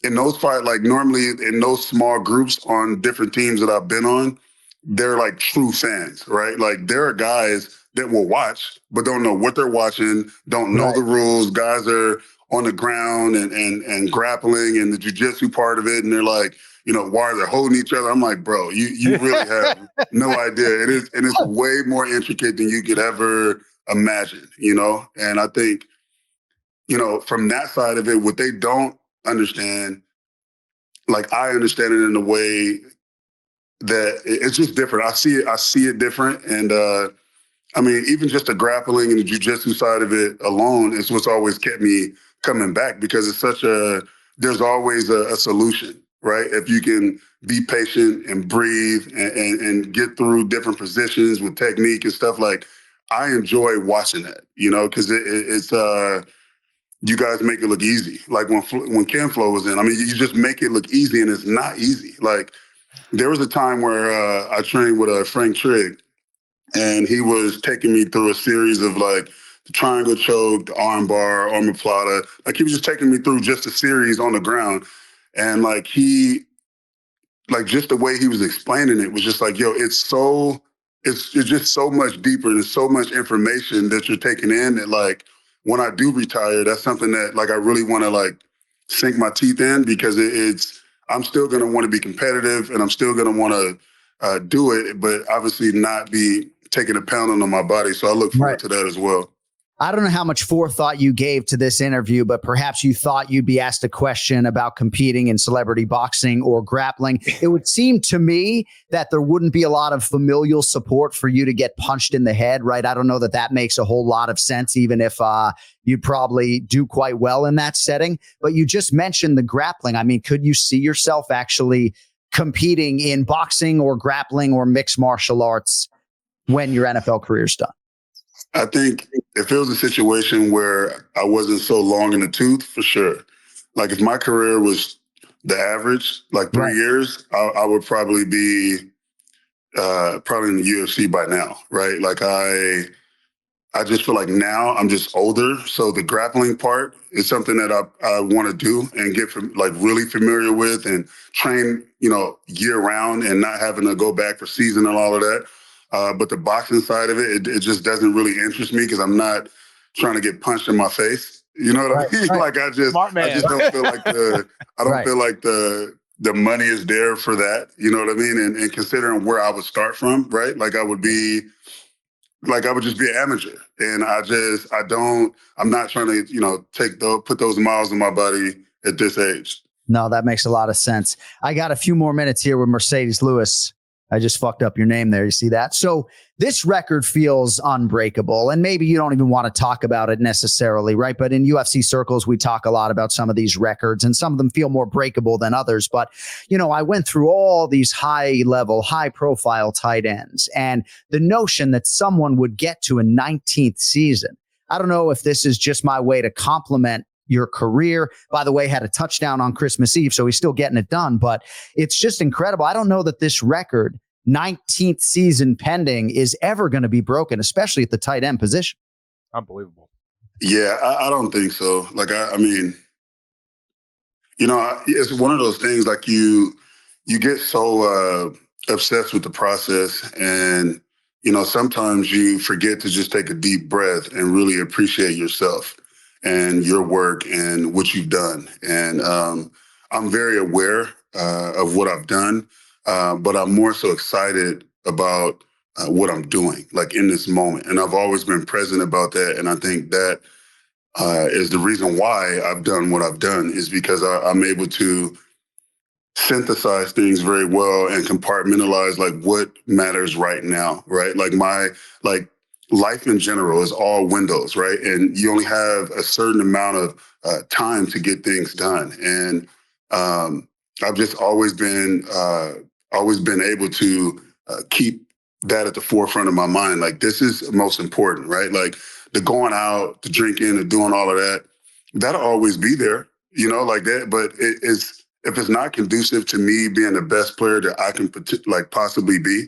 in those fights, normally in those small groups on different teams that I've been on, they're true fans, right? There are guys that will watch, but don't know what they're watching, don't know the rules. Guys are on the ground and grappling and the jiu-jitsu part of it. And they're why are they holding each other? I'm like, bro, you really have no idea. It's way more intricate than you could ever imagine, And I think, from that side of it, what they don't understand, I understand it in a way that it's just different. I see it different. And I mean, even just the grappling and the jiu-jitsu side of it alone is what's always kept me coming back, because it's there's always a solution, right? If you can be patient and breathe and get through different positions with technique and stuff, I enjoy watching that, because it's you guys make it look easy. When Ken Flo was in, I mean, you just make it look easy, and it's not easy. There was a time where I trained with Frank Trigg, and he was taking me through a series of the triangle choke, the arm bar, omoplata. He was just taking me through just a series on the ground. And just the way he was explaining it was just yo, it's just so much deeper and so much information that you're taking in that when I do retire, that's something that I really want to sink my teeth in, because I'm still going to want to be competitive and I'm still going to want to do it, but obviously not be taking a pounding on my body. So I look forward to that as well. I don't know how much forethought you gave to this interview, but perhaps you thought you'd be asked a question about competing in celebrity boxing or grappling. It would seem to me that there wouldn't be a lot of familial support for you to get punched in the head, right? I don't know that that makes a whole lot of sense, even if you'd probably do quite well in that setting. But you just mentioned the grappling. I mean, could you see yourself actually competing in boxing or grappling or mixed martial arts when your NFL career's done? I think if it was a situation where I wasn't so long in the tooth, for sure. Like if my career was the average, like 3 years, I would probably be probably in the UFC by now, right? Like I just feel like now I'm just older. So the grappling part is something that I want to do and get really familiar with and train, year round and not having to go back for season and all of that. But the boxing side of it just doesn't really interest me because I'm not trying to get punched in my face. You know what I mean? Right. Like I just don't feel like feel like the money is there for that. You know what I mean? And considering where I would start from, right? Like I would just be an amateur. And I'm not trying to, put those miles in my body at this age. No, that makes a lot of sense. I got a few more minutes here with Marcedes Lewis. I just fucked up your name there. You see that? So this record feels unbreakable, and maybe you don't even want to talk about it necessarily, right? But in UFC circles, we talk a lot about some of these records, and some of them feel more breakable than others. But, I went through all these high-level, high-profile tight ends, and the notion that someone would get to a 19th season, I don't know if this is just my way to compliment your career. By the way, had a touchdown on Christmas Eve, so he's still getting it done. But it's just incredible. I don't know that this record, 19th season pending, is ever going to be broken, especially at the tight end position. Unbelievable. Yeah, I don't think so. Like, I mean, it's one of those things like you get so obsessed with the process and, sometimes you forget to just take a deep breath and really appreciate yourself and your work and what you've done. And I'm very aware of what I've done, but I'm more so excited about what I'm doing, like in this moment. And I've always been present about that. And I think that is the reason why I've done what I've done, is because I'm able to synthesize things very well and compartmentalize like what matters right now, right? Like life in general is all windows, right? And you only have a certain amount of time to get things done. And I've just always been able to keep that at the forefront of my mind. Like this is most important, right? Like the going out, the drinking, the doing all of that, that'll always be there, like that. But if it's not conducive to me being the best player that I can possibly be,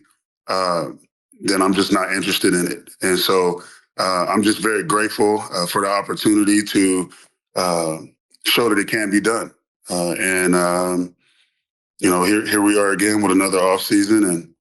then I'm just not interested in it. And so I'm just very grateful for the opportunity to show that it can be done. Here we are again with another off season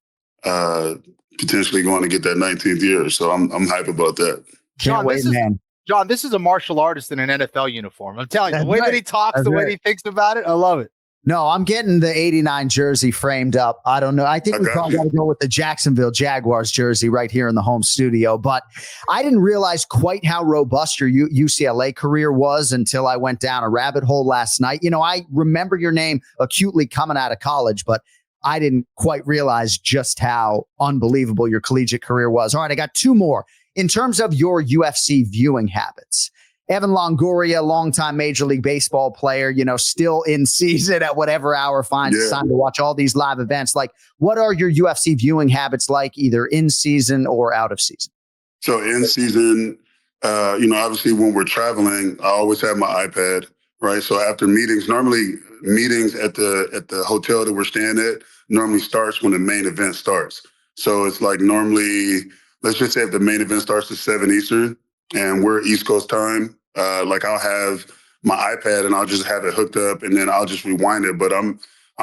and potentially going to get that 19th year. So I'm hype about that. Can't wait, man. John, this is a martial artist in an NFL uniform. I'm telling you, the way that he talks, the way that he thinks about it, I love it. No, I'm getting the 89 jersey framed up. I don't know. I think we probably got to go with the Jacksonville Jaguars jersey right here in the home studio. But I didn't realize quite how robust your UCLA career was until I went down a rabbit hole last night. I remember your name acutely coming out of college, but I didn't quite realize just how unbelievable your collegiate career was. All right, I got two more. In terms of your UFC viewing habits, Evan Longoria, longtime Major League Baseball player, still in season at whatever hour finds time to watch all these live events. Like, what are your UFC viewing habits like, either in season or out of season? So in season, obviously when we're traveling, I always have my iPad, right? So after meetings, normally meetings at the hotel that we're staying at normally starts when the main event starts. So it's like normally, let's just say if the main event starts at 7 Eastern and we're East Coast time, I'll have my iPad and I'll just have it hooked up and then I'll just rewind it. But I'm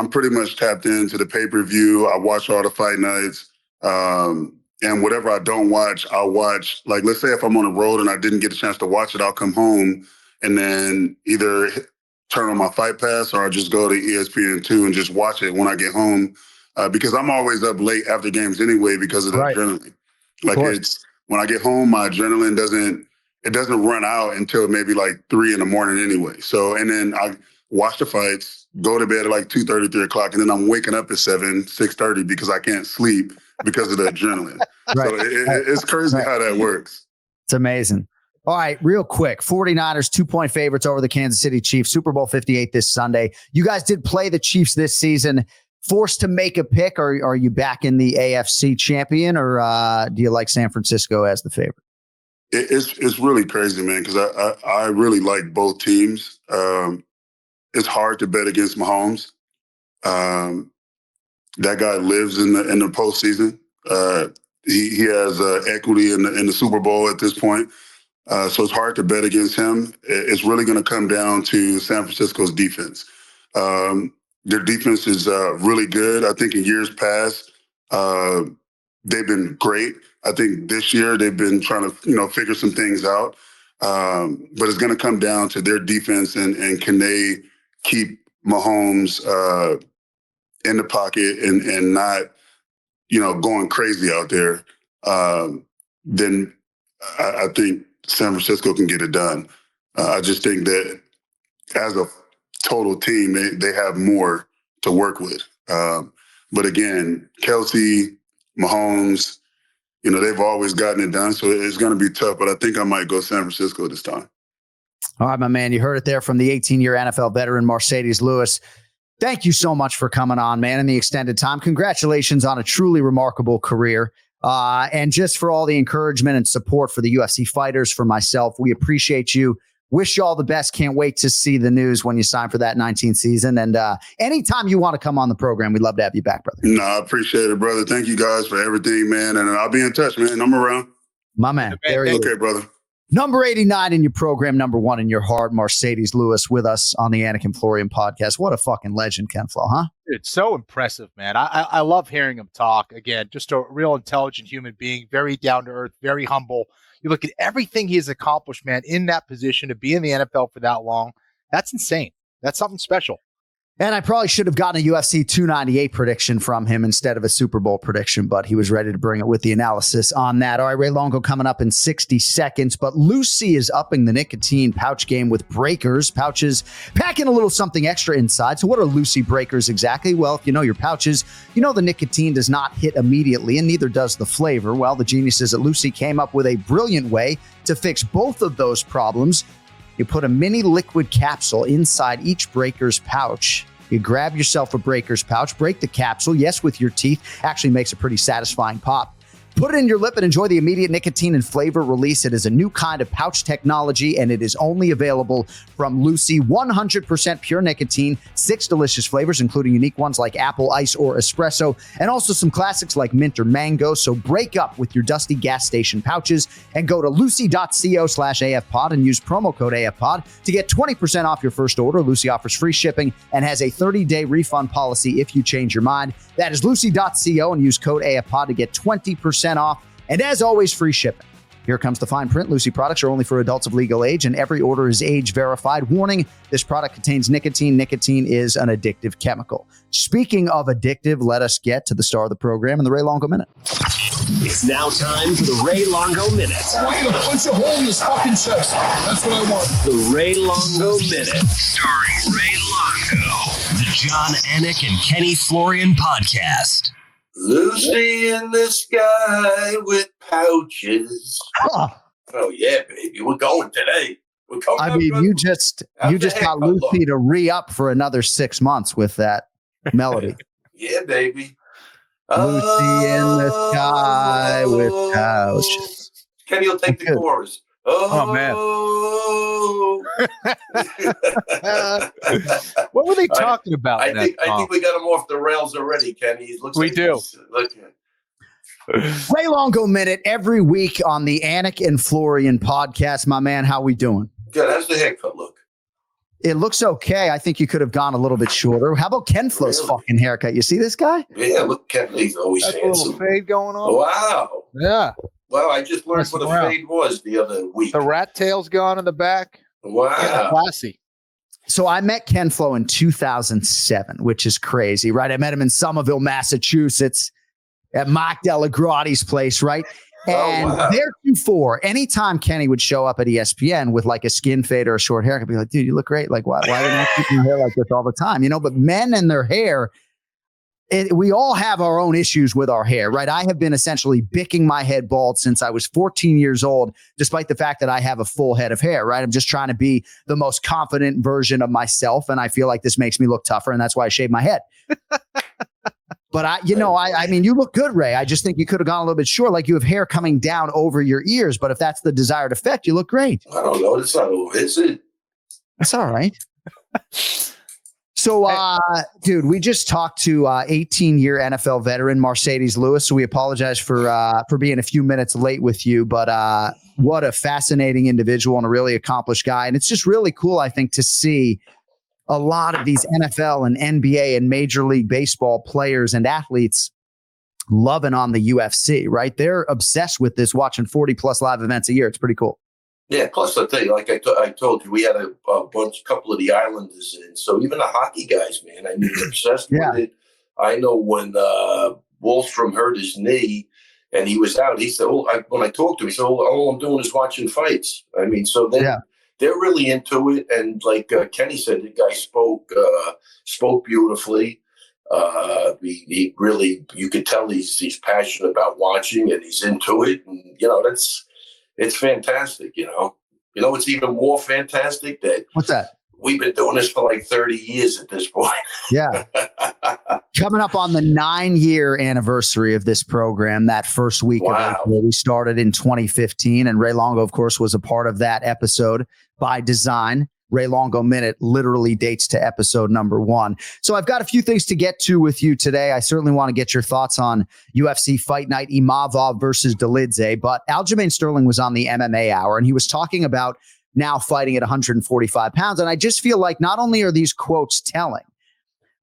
pretty much tapped into the pay-per-view. I watch all the fight nights. And whatever I don't watch, I'll watch. Like, let's say if I'm on the road and I didn't get a chance to watch it, I'll come home and then either turn on my Fight Pass or I'll just go to ESPN2 and just watch it when I get home. Because I'm always up late after games anyway because of the adrenaline. Like it's when I get home, my adrenaline doesn't run out until maybe like 3 a.m. anyway. So, and then I watch the fights, go to bed at like 2:30, 3 o'clock, and then I'm waking up at 6:30 because I can't sleep because of the adrenaline. Right. So it's crazy how that works. It's amazing. All right, real quick. 49ers, 2-point favorites over the Kansas City Chiefs. Super Bowl 58 this Sunday. You guys did play the Chiefs this season. Forced to make a pick, or are you back in the AFC champion, or do you like San Francisco as the favorite? It's really crazy, man, because I really like both teams. It's hard to bet against Mahomes. That guy lives in the postseason. He has equity in the Super Bowl at this point. So it's hard to bet against him. It's really going to come down to San Francisco's defense. Their defense is really good. I think in years past, they've been great. I think this year they've been trying to, figure some things out. But it's going to come down to their defense and can they keep Mahomes in the pocket and not, going crazy out there. Then I think San Francisco can get it done. I just think that as a total team, they have more to work with. But again, Kelsey, Mahomes, they've always gotten it done. So it's going to be tough, but I think I might go San Francisco this time. All right, my man, you heard it there from the 18-year NFL veteran, Marcedes Lewis. Thank you so much for coming on, man, in the extended time. Congratulations on a truly remarkable career. And just for all the encouragement and support for the UFC fighters, for myself, we appreciate you. Wish you all the best. Can't wait to see the news when you sign for that 19th season. And anytime you want to come on the program, we'd love to have you back, brother. No, I appreciate it, brother. Thank you guys for everything, man. And I'll be in touch, man. I'm around. My man. Okay, brother. Number 89 in your program, number 1 in your heart, Marcedes Lewis with us on the Anik Florian podcast. What a fucking legend, Ken Flo, huh? It's so impressive, man. I love hearing him talk. Again, just a real intelligent human being, very down to earth, very humble. You look at everything he has accomplished, man, in that position to be in the NFL for that long. That's insane. That's something special. And I probably should have gotten a UFC 298 prediction from him instead of a Super Bowl prediction, but he was ready to bring it with the analysis on that. All right, Ray Longo coming up in 60 seconds, but Lucy is upping the nicotine pouch game with breakers. Pouches packing a little something extra inside. So what are Lucy breakers exactly? Well, if you know your pouches, you know the nicotine does not hit immediately, and neither does the flavor. Well, the geniuses at Lucy came up with a brilliant way to fix both of those problems. You put a mini liquid capsule inside each breaker's pouch. You grab yourself a breaker's pouch, break the capsule, yes, with your teeth. Actually makes a pretty satisfying pop. Put it in your lip and enjoy the immediate nicotine and flavor release. It is a new kind of pouch technology, and it is only available from Lucy. 100% pure nicotine, 6 delicious flavors, including unique ones like apple, ice, or espresso, and also some classics like mint or mango. So break up with your dusty gas station pouches and go to lucy.co/AFpod and use promo code AFpod to get 20% off your first order. Lucy offers free shipping and has a 30-day refund policy if you change your mind. That is lucy.co and use code AFpod to get 20% off. And as always, free shipping. Here comes the fine print. Lucy products are only for adults of legal age, and every order is age verified. Warning, this product contains nicotine. Nicotine is an addictive chemical. Speaking of addictive, let us get to the star of the program in the Ray Longo Minute. It's now time for the Ray Longo Minute. I want you to punch a hole in his fucking chest. That's what I want. The Ray Longo Minute. Starring Ray Longo. The John Anik and Kenny Florian podcast. Lucy in the sky with pouches. Huh. Oh yeah, baby, we're going today. We're going. I mean, you just got Lucy to re-up for another 6 months with that melody. Yeah, baby. Lucy in the sky with pouches. Kenny will take the chorus. Oh man. What were they talking about? I think we got him off the rails already, Kenny. We do. Ray Longo Minute every week on the Anik and Florian podcast. My man, how we doing? Good. How's the haircut look? It looks okay. I think you could have gone a little bit shorter. How about Ken Flo's fucking haircut? You see this guy? Yeah, look, Ken, he's always That's handsome. a little fade going on. Wow. Yeah. Well, I just learned what a fade was the other week. The rat tail's gone in the back. Wow. Yeah, classy. So I met Ken Flo in 2007, which is crazy, right? I met him in Somerville, Massachusetts at Mark Delagrati's place, right? And they're 2'4". Anytime Kenny would show up at ESPN with like a skin fade or a short hair, I'd be like, dude, you look great. Like, why are they not keeping your hair like this all the time? You know, but men and their hair, we all have our own issues with our hair, right? I have been essentially bicking my head bald since I was 14 years old, despite the fact that I have a full head of hair, right? I'm just trying to be the most confident version of myself. And I feel like this makes me look tougher. And that's why I shave my head. But I mean, you look good, Ray. I just think you could have gone a little bit short. Like you have hair coming down over your ears, but if that's the desired effect, you look great. I don't know. It's not over. It's it. That's all right. So, dude, we just talked to 18-year NFL veteran Marcedes Lewis. So we apologize for being a few minutes late with you, but what a fascinating individual and a really accomplished guy. And it's just really cool, I think, to see a lot of these NFL and NBA and Major League Baseball players and athletes loving on the UFC, right? They're obsessed with this, watching 40 plus live events a year. It's pretty cool. Yeah, plus I'll tell you, like I told you, we had a couple of the Islanders in. So even the hockey guys, man, I mean, they're obsessed with it. I know when Wallstrom hurt his knee and he was out, he said, when I talked to him, he said, all I'm doing is watching fights. I mean, so they're really into it. And like Kenny said, the guy spoke beautifully. He really, you could tell he's passionate about watching and he's into it. And, you know, it's fantastic, you know. You know, it's even more fantastic that what's that? We've been doing this for like 30 years at this point. Yeah. Coming up on the 9-year anniversary of this program, that first week of April, we started in 2015. And Ray Longo, of course, was a part of that episode by design. Ray Longo Minute literally dates to episode number 1. So I've got a few things to get to with you today. I certainly want to get your thoughts on UFC Fight Night, Imavov versus Dolidze. But Aljamain Sterling was on the MMA Hour, and he was talking about now fighting at 145 pounds. And I just feel like not only are these quotes telling,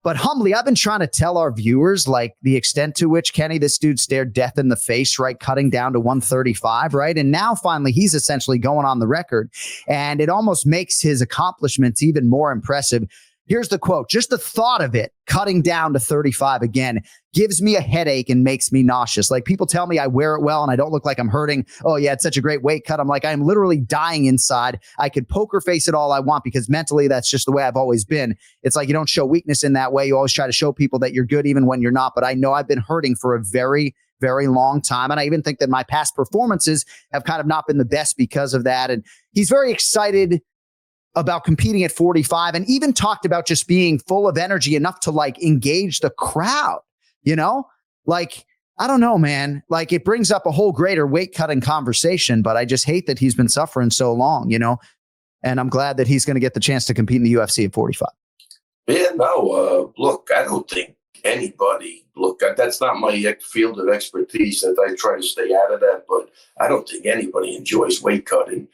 but humbly, I've been trying to tell our viewers, like the extent to which, Kenny, this dude stared death in the face, right? Cutting down to 135, right? And now finally, he's essentially going on the record. And it almost makes his accomplishments even more impressive. Here's the quote. Just the thought of it, cutting down to 35 again, gives me a headache and makes me nauseous. Like people tell me I wear it well and I don't look like I'm hurting. Oh yeah, it's such a great weight cut. I'm like, I'm literally dying inside. I could poker face it all I want because mentally that's just the way I've always been. It's like you don't show weakness in that way. You always try to show people that you're good even when you're not. But I know I've been hurting for a very, very long time. And I even think that my past performances have kind of not been the best because of that. And he's very excited about competing at 45 and even talked about just being full of energy enough to like engage the crowd, you know, like, I don't know, man, like it brings up a whole greater weight cutting conversation, but I just hate that he's been suffering so long, you know, and I'm glad that he's going to get the chance to compete in the UFC at 45. Yeah, no, look, I don't think anybody, that's not my field of expertise that I try to stay out of that, but I don't think anybody enjoys weight cutting.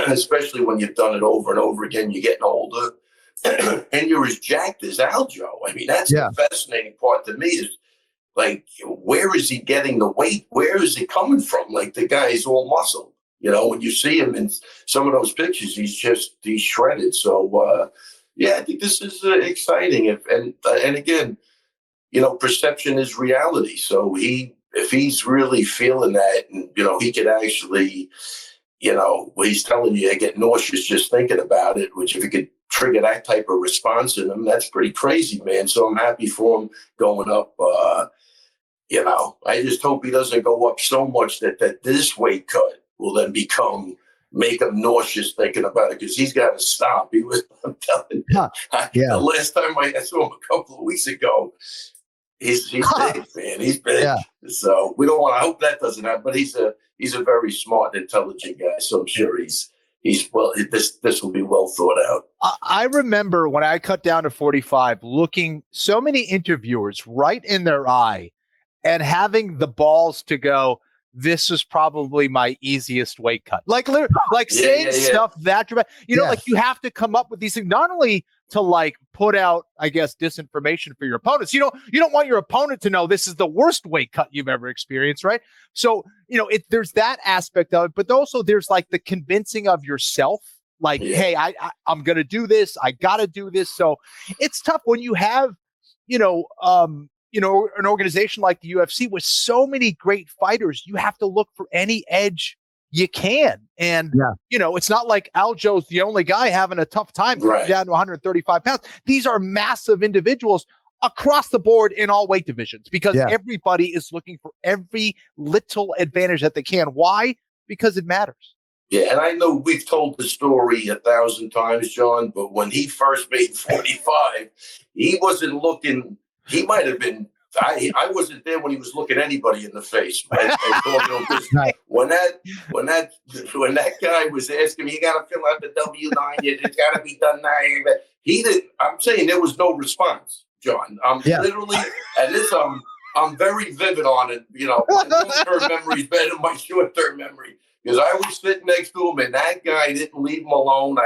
Especially when you've done it over and over again, you're getting older and you're as jacked as Aljo. I mean, that's the fascinating part to me is like, where is he getting the weight? Where is it coming from? Like the guy is all muscle, you know, when you see him in some of those pictures, he's shredded. So, I think this is exciting. And again, you know, perception is reality. So if he's really feeling that and, you know, he could actually, you know, he's telling you I get nauseous just thinking about it, which if you could trigger that type of response in him, that's pretty crazy, man. So I'm happy for him going up. You know, I just hope he doesn't go up so much that this weight cut will then make him nauseous thinking about it because he's got to stop. I'm telling you, the last time I saw him a couple of weeks ago, he's big, man. He's big. Yeah. So we don't want to hope that doesn't happen, but he's a very smart and intelligent guy. So I'm sure he's well, this will be well thought out. I remember when I cut down to 45, looking so many interviewers right in their eye and having the balls to go, this is probably my easiest weight cut. Like saying stuff that dramatic. You know, like you have to come up with these things, not only to like put out, I guess, disinformation for your opponents. You don't want your opponent to know this is the worst weight cut you've ever experienced, right? So, you know, there's that aspect of it, but also there's like the convincing of yourself. Like, hey, I'm going to do this. I got to do this. So it's tough when you have, an organization like the UFC with so many great fighters, you have to look for any edge you can. And, it's not like Aljo's the only guy having a tough time down to 135 pounds. These are massive individuals across the board in all weight divisions because everybody is looking for every little advantage that they can. Why? Because it matters. Yeah, and I know we've told the story 1,000 times, John, but when he first made 45, he wasn't looking, he might have been, I wasn't there when he was looking anybody in the face. When that guy was asking me, you got to fill out the W-9, it's got to be done now. He didn't, I'm saying there was no response, John. I'm literally, and this, I'm very vivid on it. My long-term memory is better than my short-term memory. Because I was sitting next to him, and that guy didn't leave him alone.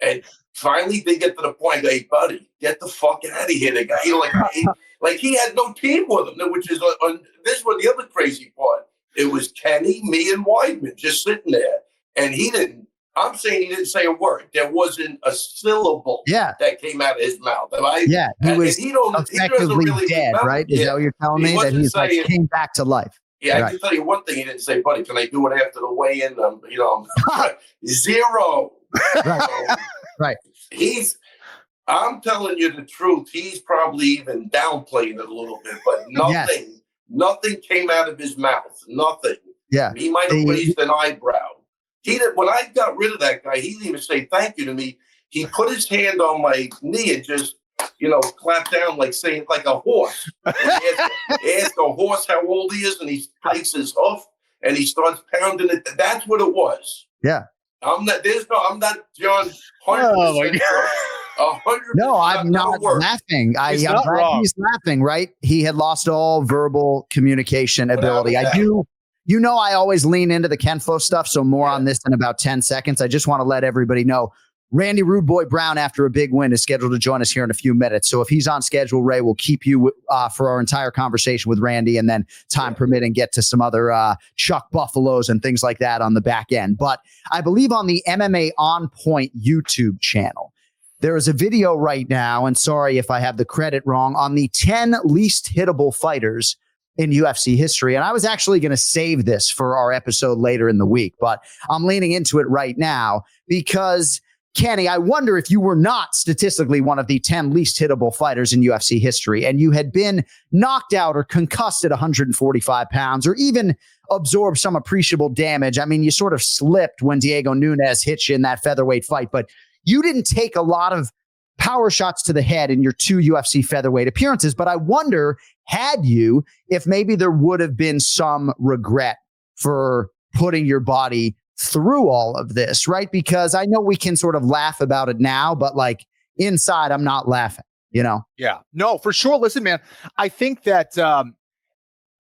And finally, they get to the point, hey, buddy, get the fuck out of here. The guy, like he had no team with him, which is this was the other crazy part. It was Kenny, me, and Weidman just sitting there, and he didn't. I'm saying he didn't say a word. There wasn't a syllable that came out of his mouth. He was effectively dead, right? Is that what you're telling me? That he's like came back to life. Yeah, I can tell you one thing. He didn't say, buddy, can I do it after the weigh-in? Zero. Right. I'm telling you the truth. He's probably even downplaying it a little bit, but nothing came out of his mouth. Nothing. Yeah. He might have raised an eyebrow. When I got rid of that guy, he didn't even say thank you to me. He put his hand on my knee and just, clap down like a horse. Ask a horse how old he is, and he takes his hoof and he starts pounding it. That's what it was. Yeah. I'm not John. 100%. No, I'm not laughing. I'm glad he's laughing, right? He had lost all verbal communication ability. I do. I always lean into the Ken Flo stuff. So more on this in about 10 seconds. I just want to let everybody know. Randy Rude Boy Brown, after a big win, is scheduled to join us here in a few minutes. So if he's on schedule, Ray, we'll keep you for our entire conversation with Randy, and then time permitting, get to some other Chuck Buffaloes and things like that on the back end. But I believe on the MMA On Point YouTube channel, there is a video right now, and sorry if I have the credit wrong, on the 10 least hittable fighters in UFC history. And I was actually going to save this for our episode later in the week, but I'm leaning into it right now because Kenny, I wonder if you were not statistically one of the 10 least hittable fighters in UFC history, and you had been knocked out or concussed at 145 pounds, or even absorbed some appreciable damage. I mean, you sort of slipped when Diego Nunes hit you in that featherweight fight, but you didn't take a lot of power shots to the head in your 2 UFC featherweight appearances. But I wonder, had you, if maybe there would have been some regret for putting your body through all of this, right? Because I know we can sort of laugh about it now, but like inside, I'm not laughing, Yeah, no, for sure. Listen, man, I think that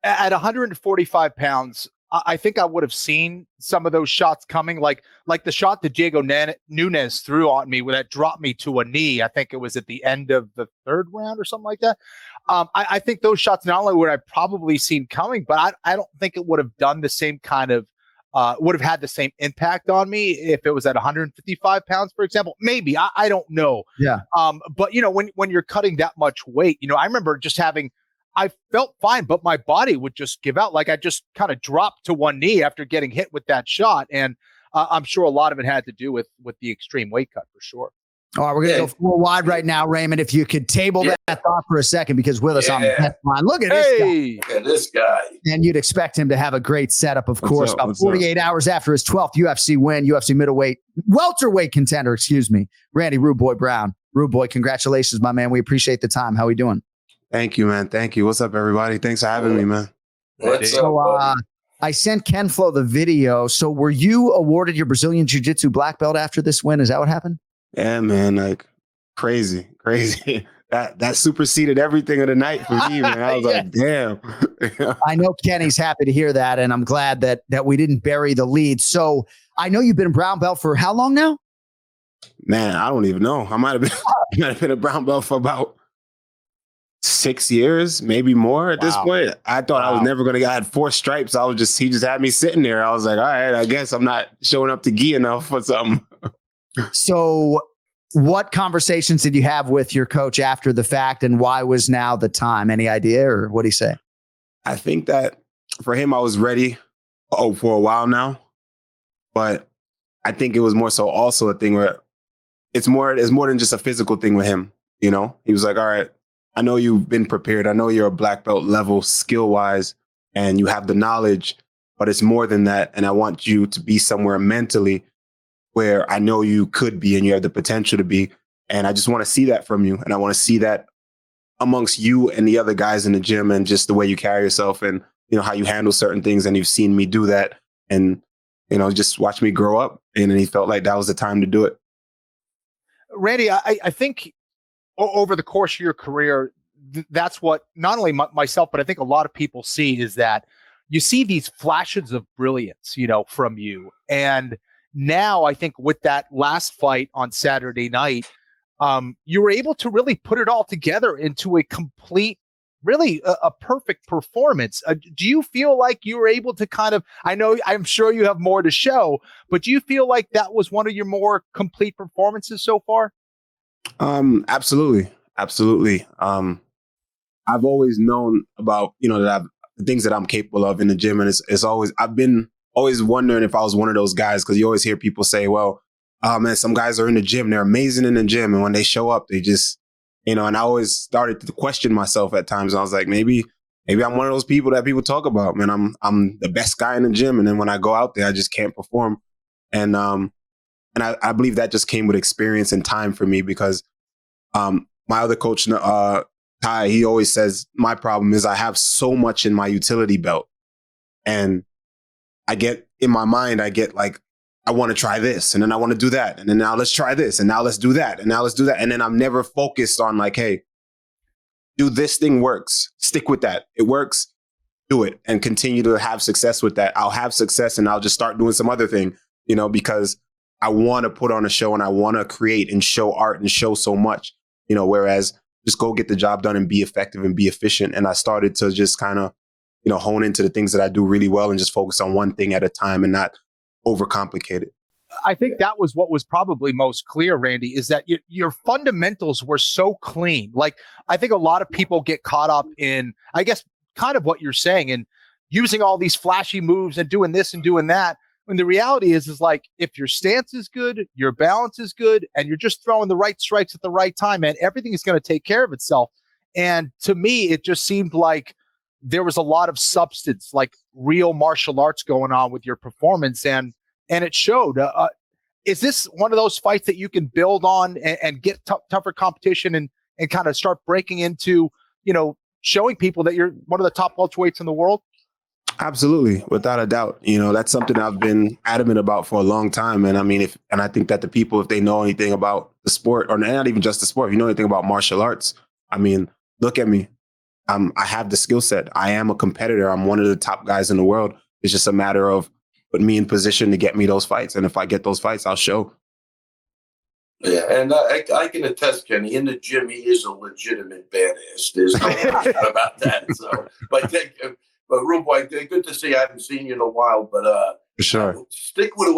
at 145 pounds, I think I would have seen some of those shots coming, like the shot that Diego Nunes threw on me that dropped me to a knee. I think it was at the end of the 3rd round or something like that. I think those shots not only would I probably seen coming, but I don't think it would have done the same kind of would have had the same impact on me if it was at 155 pounds, for example. Maybe I don't know. Yeah. But when you're cutting that much weight, I remember just I felt fine, but my body would just give out. Like I just kind of dropped to one knee after getting hit with that shot. And I'm sure a lot of it had to do with the extreme weight cut for sure. All right, we're going to go full wide right now, Raymond. If you could table that thought for a second, because with us on the test line, look at this guy. Look at this guy. And you'd expect him to have a great setup, of course. About 48 hours after his 12th UFC win, UFC welterweight contender, Randy Rude Boy Brown. Rude Boy, congratulations, my man. We appreciate the time. How are we doing? Thank you, man. Thank you. What's up, everybody? Thanks for having me, man. I sent Ken Flo the video. So were you awarded your Brazilian Jiu-Jitsu black belt after this win? Is that what happened? Yeah, man. Like crazy. That superseded everything of the night for me, man. I was like, damn. I know Kenny's happy to hear that, and I'm glad that we didn't bury the lead. So I know you've been a brown belt for how long now? Man, I don't even know. I might have been a brown belt for about 6 years, maybe more at this point. I thought I was never going to get. I had 4 stripes. He just had me sitting there. I was like, all right, I guess I'm not showing up to gi enough for something. So What conversations did you have with your coach after the fact, and why was now the time? Any idea, or what did he say? I think that for him, I was ready for a while now, but I think it was more so also a thing where it's more than just a physical thing with him. You know, he was like, all right, I know you've been prepared. I know you're a black belt level skill wise and you have the knowledge, but it's more than that. And I want you to be somewhere mentally where I know you could be and you have the potential to be. And I just want to see that from you. And I want to see that amongst you and the other guys in the gym, and just the way you carry yourself and, you know, how you handle certain things. And you've seen me do that and, you know, just watch me grow up. And then he felt like that was the time to do it. Randy, I think over the course of your career, that's what not only myself, but I think a lot of people see, is that you see these flashes of brilliance, you know, from you. And now I think with that last fight on Saturday night, you were able to really put it all together into a complete, really a perfect performance. Do you feel like you were able to kind of, I'm sure you have more to show, but do you feel like that was one of your more complete performances so far? Absolutely. I've always known about, you know, that the things that I'm capable of in the gym. And it's always, I've been always wondering if I was one of those guys, because you always hear people say, well, man, some guys are in the gym, they're amazing in the gym. And when they show up, they just, you know, and I always started to question myself at times. And I was like, maybe I'm one of those people that people talk about, man, I'm the best guy in the gym. And then when I go out there, I just can't perform. And I believe that just came with experience and time for me, because my other coach, Ty, he always says, my problem is I have so much in my utility belt. And I get in my mind, like, I want to try this, and then I want to do that. And then now let's try this, and now let's do that, and now let's do that. And then I'm never focused on like, hey, do this thing works. Stick with that. It works. Do it and continue to have success with that. I'll have success and I'll just start doing some other thing, you know, because I want to put on a show and I want to create and show art and show so much, you know, whereas just go get the job done and be effective and be efficient. And I started to just kind of, you know, hone into the things that I do really well and just focus on one thing at a time and not overcomplicate it. I think that was what was probably most clear, Randy, is that your fundamentals were so clean. Like, I think a lot of people get caught up in, I guess, kind of what you're saying and using all these flashy moves and doing this and doing that. When the reality is like, if your stance is good, your balance is good, and you're just throwing the right strikes at the right time, man, everything is going to take care of itself. And to me, it just seemed like there was a lot of substance, like real martial arts going on with your performance. And it showed. Is this one of those fights that you can build on and get tougher competition and kind of start breaking into, you know, showing people that you're one of the top welterweights in the world? Absolutely. Without a doubt. You know, that's something I've been adamant about for a long time. And I mean, I think that the people, if they know anything about the sport, or not even just the sport, if you know anything about martial arts, I mean, look at me. I have the skill set. I am a competitor. I'm one of the top guys in the world. It's just a matter of putting me in position to get me those fights. And if I get those fights, I'll show. Yeah, and I can attest, Kenny, in the gym, he is a legitimate badass. There's no question about that. So, but Rude Boy, good to see. I haven't seen you in a while, but for sure, stick with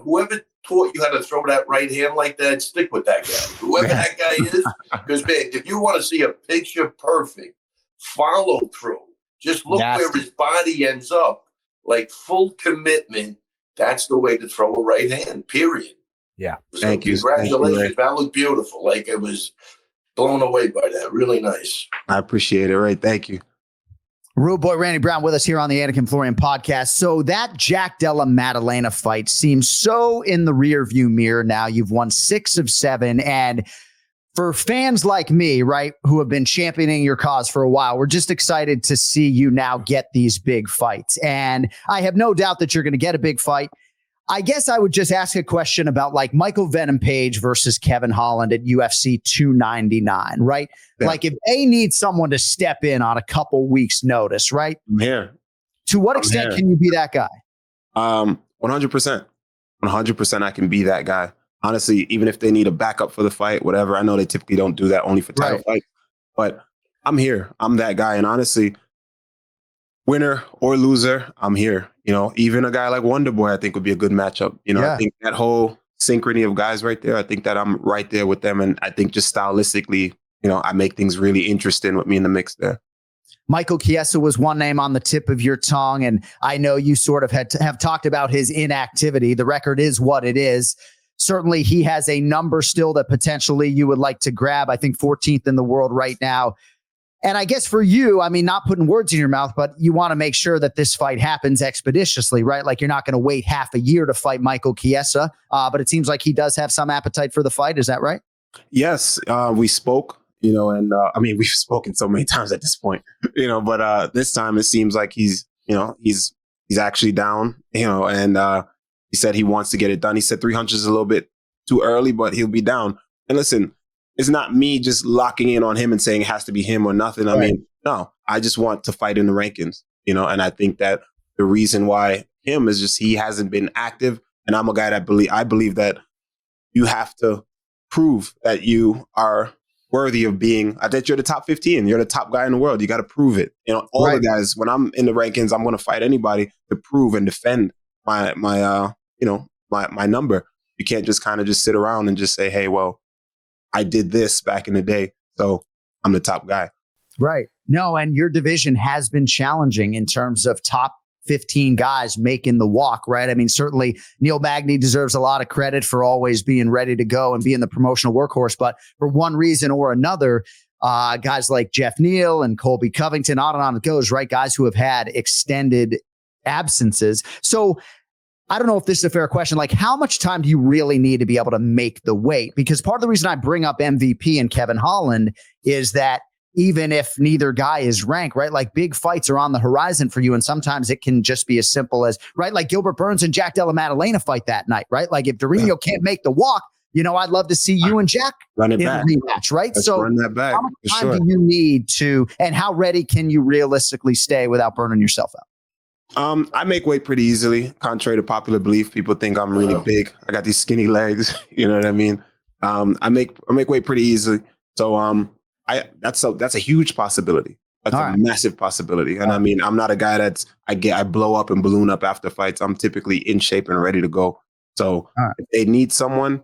whoever taught you how to throw that right hand like that. Stick with that guy, whoever that guy is. Because man, if you want to see a picture perfect follow through, just look where his body ends up. Like full commitment. That's the way to throw a right hand. Period. Yeah. So Thank you. Congratulations. Thank you, that looked beautiful. Like it was blown away by that. Really nice. I appreciate it. Right. Thank you. Rude Boy Randy Brown with us here on the Anik Florian podcast. So that Jack Della Maddalena fight seems so in the rearview mirror now. You've won 6 of 7. And for fans like me, right, who have been championing your cause for a while, we're just excited to see you now get these big fights. And I have no doubt that you're going to get a big fight. I guess I would just ask a question about like Michael Venom Page versus Kevin Holland at UFC 299, right? Yeah. Like if they need someone to step in on a couple weeks notice, right? I'm here. To what extent can you be that guy? 100%. 100% I can be that guy. Honestly, even if they need a backup for the fight, whatever, I know they typically don't do that only for title fights, but I'm here. I'm that guy. And honestly, winner or loser, I'm here. You know, even a guy like Wonder Boy, I think would be a good matchup. You know, I think that whole synchrony of guys right there. I think that I'm right there with them. And I think just stylistically, I make things really interesting with me in the mix there. Michael Chiesa was one name on the tip of your tongue, and I know you sort of have talked about his inactivity. The record is what it is. Certainly, he has a number still that potentially you would like to grab. I think 14th in the world right now. And I guess for you, I mean, not putting words in your mouth, but you want to make sure that this fight happens expeditiously, right? Like you're not going to wait half a year to fight Michael Chiesa, but it seems like he does have some appetite for the fight. Is that right? Yes, we spoke. And we've spoken so many times at this point, but this time it seems like he's actually down, and he said he wants to get it done. He said 300 is a little bit too early, but he'll be down. And listen, it's not me just locking in on him and saying it has to be him or nothing. Right. I mean, no, I just want to fight in the rankings, and I think that the reason why him is just he hasn't been active. And I'm a guy that I believe that you have to prove that you are worthy of being, that you're the top 15. You're the top guy in the world. You got to prove it. All right. The guys, when I'm in the rankings, I'm going to fight anybody to prove and defend my number. You can't just kind of just sit around and just say, hey, well, I did this back in the day, so I'm the top guy. Right. No, and your division has been challenging in terms of top 15 guys making the walk, right? I mean, certainly Neil Magny deserves a lot of credit for always being ready to go and being the promotional workhorse. But for one reason or another, guys like Jeff Neal and Colby Covington, on it goes, right? Guys who have had extended absences. So I don't know if this is a fair question. Like, how much time do you really need to be able to make the weight? Because part of the reason I bring up MVP and Kevin Holland is that even if neither guy is ranked, right? Like big fights are on the horizon for you. And sometimes it can just be as simple as, right? Like Gilbert Burns and Jack Della Maddalena fight that night, right? Like if Dorino can't make the walk, I'd love to see you and Jack run it in back. A rematch, right? Let's run that back. How much time do you need to, and how ready can you realistically stay without burning yourself out? I make weight pretty easily. Contrary to popular belief, people think I'm really big. I got these skinny legs. You know what I mean? I make weight pretty easily. So that's a huge possibility. That's a massive possibility. And I mean, I'm not a guy I blow up and balloon up after fights. I'm typically in shape and ready to go. So if they need someone,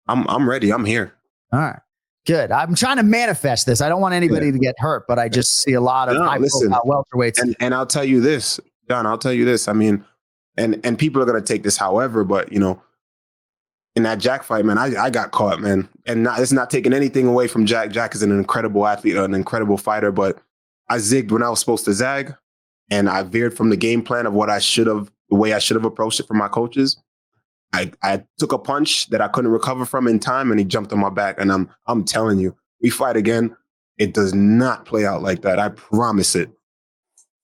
I'm ready. I'm here. All right. Good. I'm trying to manifest this. I don't want anybody to get hurt, but I just see a lot of high-profile welterweights. And I'll tell you this, John, I mean, and people are going to take this however, but, in that Jack fight, man, I got caught, man. And it's not taking anything away from Jack. Jack is an incredible athlete, an incredible fighter, but I zigged when I was supposed to zag, and I veered from the game plan of the way I should have approached it from my coaches. I took a punch that I couldn't recover from in time, and he jumped on my back. And I'm telling you, we fight again, it does not play out like that. I promise it.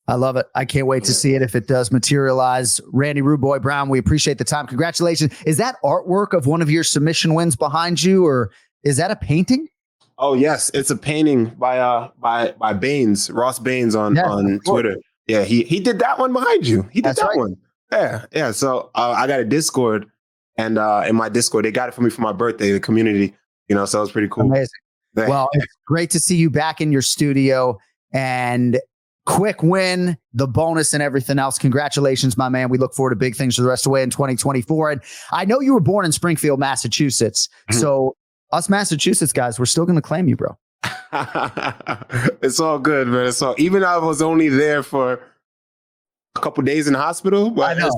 I love it. I can't wait to see it if it does materialize. Randy Rude Boy Brown, we appreciate the time. Congratulations. Is that artwork of one of your submission wins behind you, or is that a painting? Oh, yes. It's a painting by Baines, Ross Baines on Twitter. Yeah, he did that one behind you. He did one. Yeah. So I got a Discord, and in my Discord, they got it for me for my birthday, the community, so it was pretty cool. Amazing. Well, it's great to see you back in your studio, and quick win, the bonus and everything else. Congratulations, my man. We look forward to big things for the rest of the way in 2024. And I know you were born in Springfield, Massachusetts. So us Massachusetts guys, we're still going to claim you, bro. It's all good, man. Even though I was only there for a couple days in the hospital, but I know.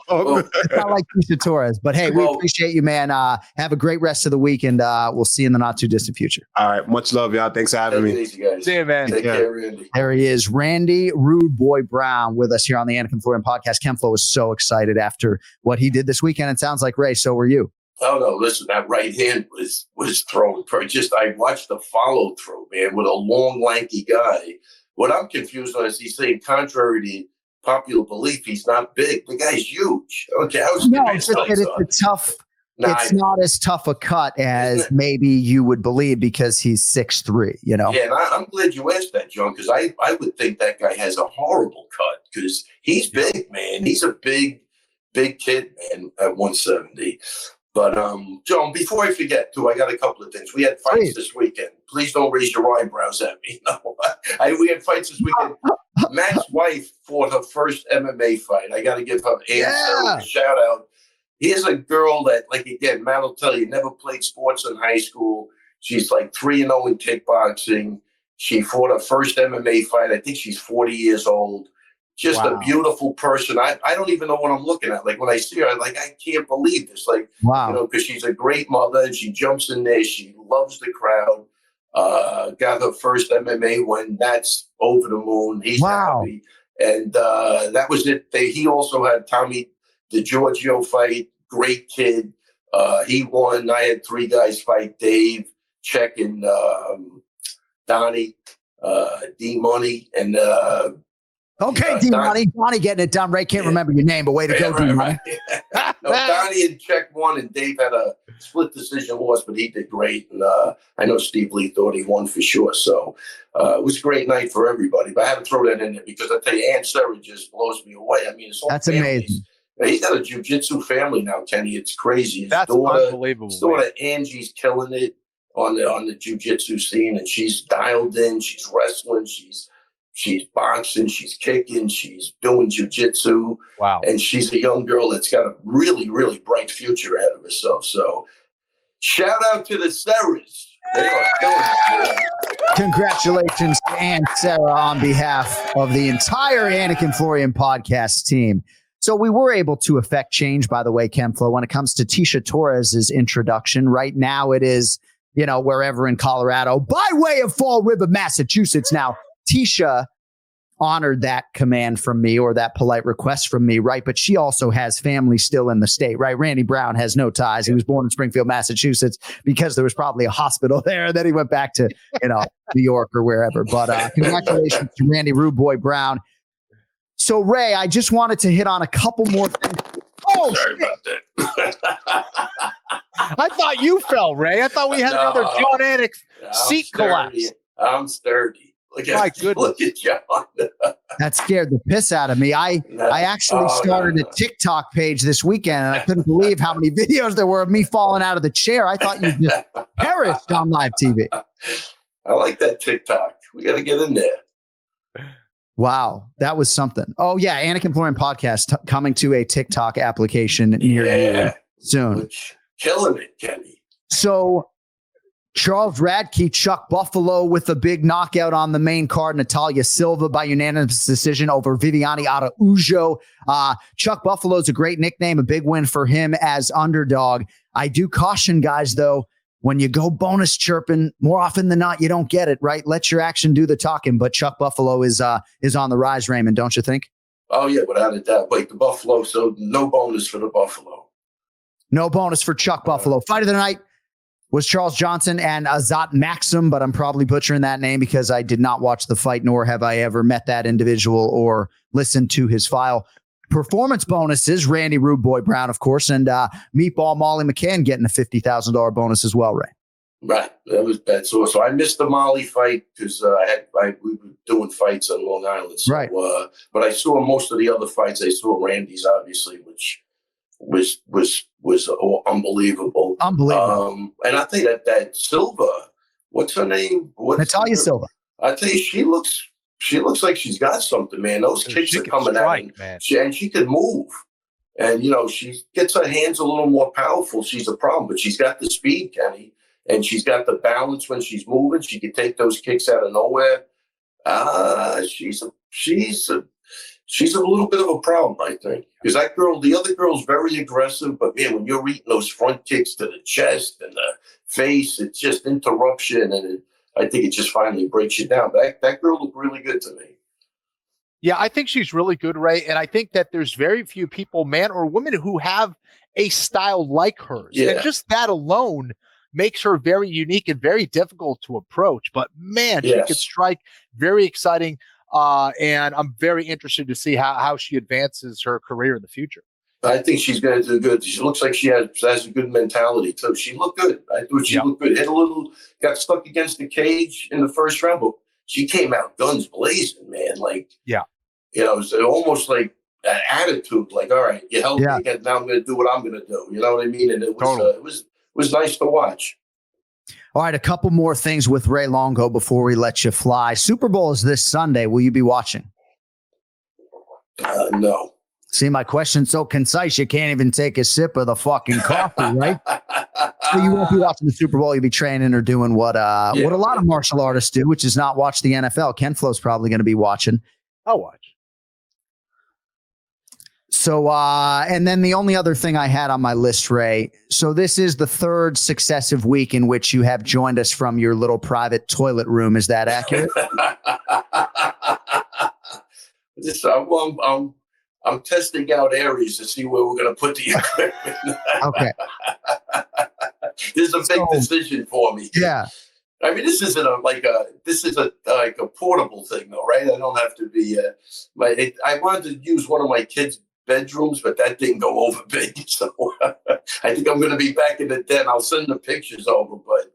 It's not like Keisha Torres, but hey, we appreciate you, man. Have a great rest of the week, and we'll see you in the not too distant future. All right, much love, y'all. Thanks for having me. Easy, guys. See you, man. Take care, Randy. There he is, Randy Rude Boy Brown, with us here on the Anik Podcast. Kenflo was so excited after what he did this weekend. It sounds like, Ray, so were you. Oh no! Listen, that right hand was thrown. I watched the follow through, man, with a long, lanky guy. What I'm confused on is he's saying, contrary to popular belief, he's not big. The guy's huge. Okay, it's not as tough a cut as maybe you would believe because he's 6'3", Yeah, and I'm glad you asked that, John, because I would think that guy has a horrible cut because he's big, man. He's a big kid, man, at 170. But, John, before I forget, too, I got a couple of things. We had fights this weekend. Please don't raise your eyebrows at me. No, we had fights this weekend. Matt's wife fought her first MMA fight. I got to give her a shout out. here's a girl that, like, again, Matt will tell you, never played sports in high school. She's like 3-0 in kickboxing. She fought her first MMA fight. I think she's 40 years old. Just a beautiful person. I don't even know what I'm looking at. Like, when I see her, I'm like, I can't believe this. Like, because she's a great mother and she jumps in there. She loves the crowd. Got her first MMA win. That's over the moon. He's happy. And that was it. He also had Tommy DiGiorgio fight. Great kid. He won. I had 3 guys fight: Dave, Check, and Donnie, D-Money, and D-Money. Donnie getting it done. Ray can't remember your name, but way to go, D-Money. Donnie and Check won, and Dave had a split decision loss, but he did great. And I know Steve Lee thought he won for sure. So it was a great night for everybody. But I had to throw that in there because I tell you, Aunt Sarah just blows me away. I mean, that's amazing. He's got a jiu-jitsu family now, Kenny. It's crazy. That's unbelievable. His daughter Angie's killing it on the jiu-jitsu scene, and she's dialed in. She's wrestling. She's boxing. She's kicking. She's doing jiu-jitsu. Wow. And she's a young girl that's got a really, really bright future ahead of herself. So shout out to the Serras. They are killing it. Congratulations to Aunt Sarah on behalf of the entire Anik and Florian podcast team. So we were able to affect change, by the way, Kenflo, when it comes to Tecia Torres's introduction. Right now it is, wherever in Colorado, by way of Fall River, Massachusetts. Now, Tecia honored that command from me, or that polite request from me, right? But she also has family still in the state, right? Randy Brown has no ties. He was born in Springfield, Massachusetts, because there was probably a hospital there. Then he went back to, New York or wherever. But congratulations to Randy Rude Boy Brown. So, Ray, I just wanted to hit on a couple more things. Oh, sorry about that. I thought you fell, Ray. I thought we had another John Anik seat collapse. I'm sturdy. Look at John. That scared the piss out of me. I actually started a TikTok page this weekend, and I couldn't believe how many videos there were of me falling out of the chair. I thought you just perished on live TV. I like that TikTok. We got to get in there. Wow, that was something. Oh, yeah, Anik and Florian podcast coming to a TikTok application near you soon. Killing it, Kenny. So Charles Radke, Chuck Buffalo with a big knockout on the main card. Natalia Silva by unanimous decision over Viviane Araujo. Chuck Buffalo's a great nickname, a big win for him as underdog. I do caution guys, though, when you go bonus chirping, more often than not, you don't get it, right? Let your action do the talking. But Chuck Buffalo is on the rise, Raymond, don't you think? Oh, yeah, without a doubt. Wait, the Buffalo, so no bonus for the Buffalo. No bonus for Chuck Buffalo. Fight of the night was Charles Johnson and Azat Maxim, but I'm probably butchering that name because I did not watch the fight, nor have I ever met that individual or listened to his file. Performance bonuses, Randy Rude Boy Brown, of course, and Meatball Molly McCann getting a $50,000 bonus as well, Ray. Right. That was bad. So I missed the Molly fight because we were doing fights on Long Island. So, right. But I saw most of the other fights. I saw Randy's, obviously, which was unbelievable. Unbelievable. And I think that Silva, what's her name? Natalia Silva. I tell you, she looks like she's got something, man. Those kicks are coming out, man. She can move. And, she gets her hands a little more powerful. She's a problem, but she's got the speed, Kenny. And she's got the balance when she's moving. She can take those kicks out of nowhere. She's a little bit of a problem, I think. Because that girl, the other girl's very aggressive, but man, when you're eating those front kicks to the chest and the face, it's just interruption, and I think it just finally breaks you down. That girl looked really good to me. Yeah, I think she's really good, Ray. And I think that there's very few people, man or woman, who have a style like hers. Yeah. And just that alone makes her very unique and very difficult to approach. But man, she could strike. Very exciting. And I'm very interested to see how she advances her career in the future. I think she's going to do good. She looks like she has a good mentality, too. She looked good. I thought she looked good. Hit a little, got stuck against the cage in the first round, but she came out guns blazing, man. It was almost like an attitude, like, all right, you helped me, now I'm going to do what I'm going to do. You know what I mean? And it was nice to watch. All right, a couple more things with Ray Longo before we let you fly. Super Bowl is this Sunday. Will you be watching? No. See, my question's so concise, you can't even take a sip of the fucking coffee, right? So you won't be watching the Super Bowl. You'll be training or doing what a lot of martial artists do, which is not watch the NFL. Ken Flo's probably going to be watching. I'll watch. So, and then the only other thing I had on my list, Ray. So this is the third successive week in which you have joined us from your little private toilet room. Is that accurate? I'm testing out areas to see where we're going to put the equipment. Okay. This is a big decision for me. Yeah. I mean, this isn't a portable thing, though, right? I don't have to be. I wanted to use one of my kids' bedrooms, but that didn't go over big. So I think I'm going to be back in the den. I'll send the pictures over, but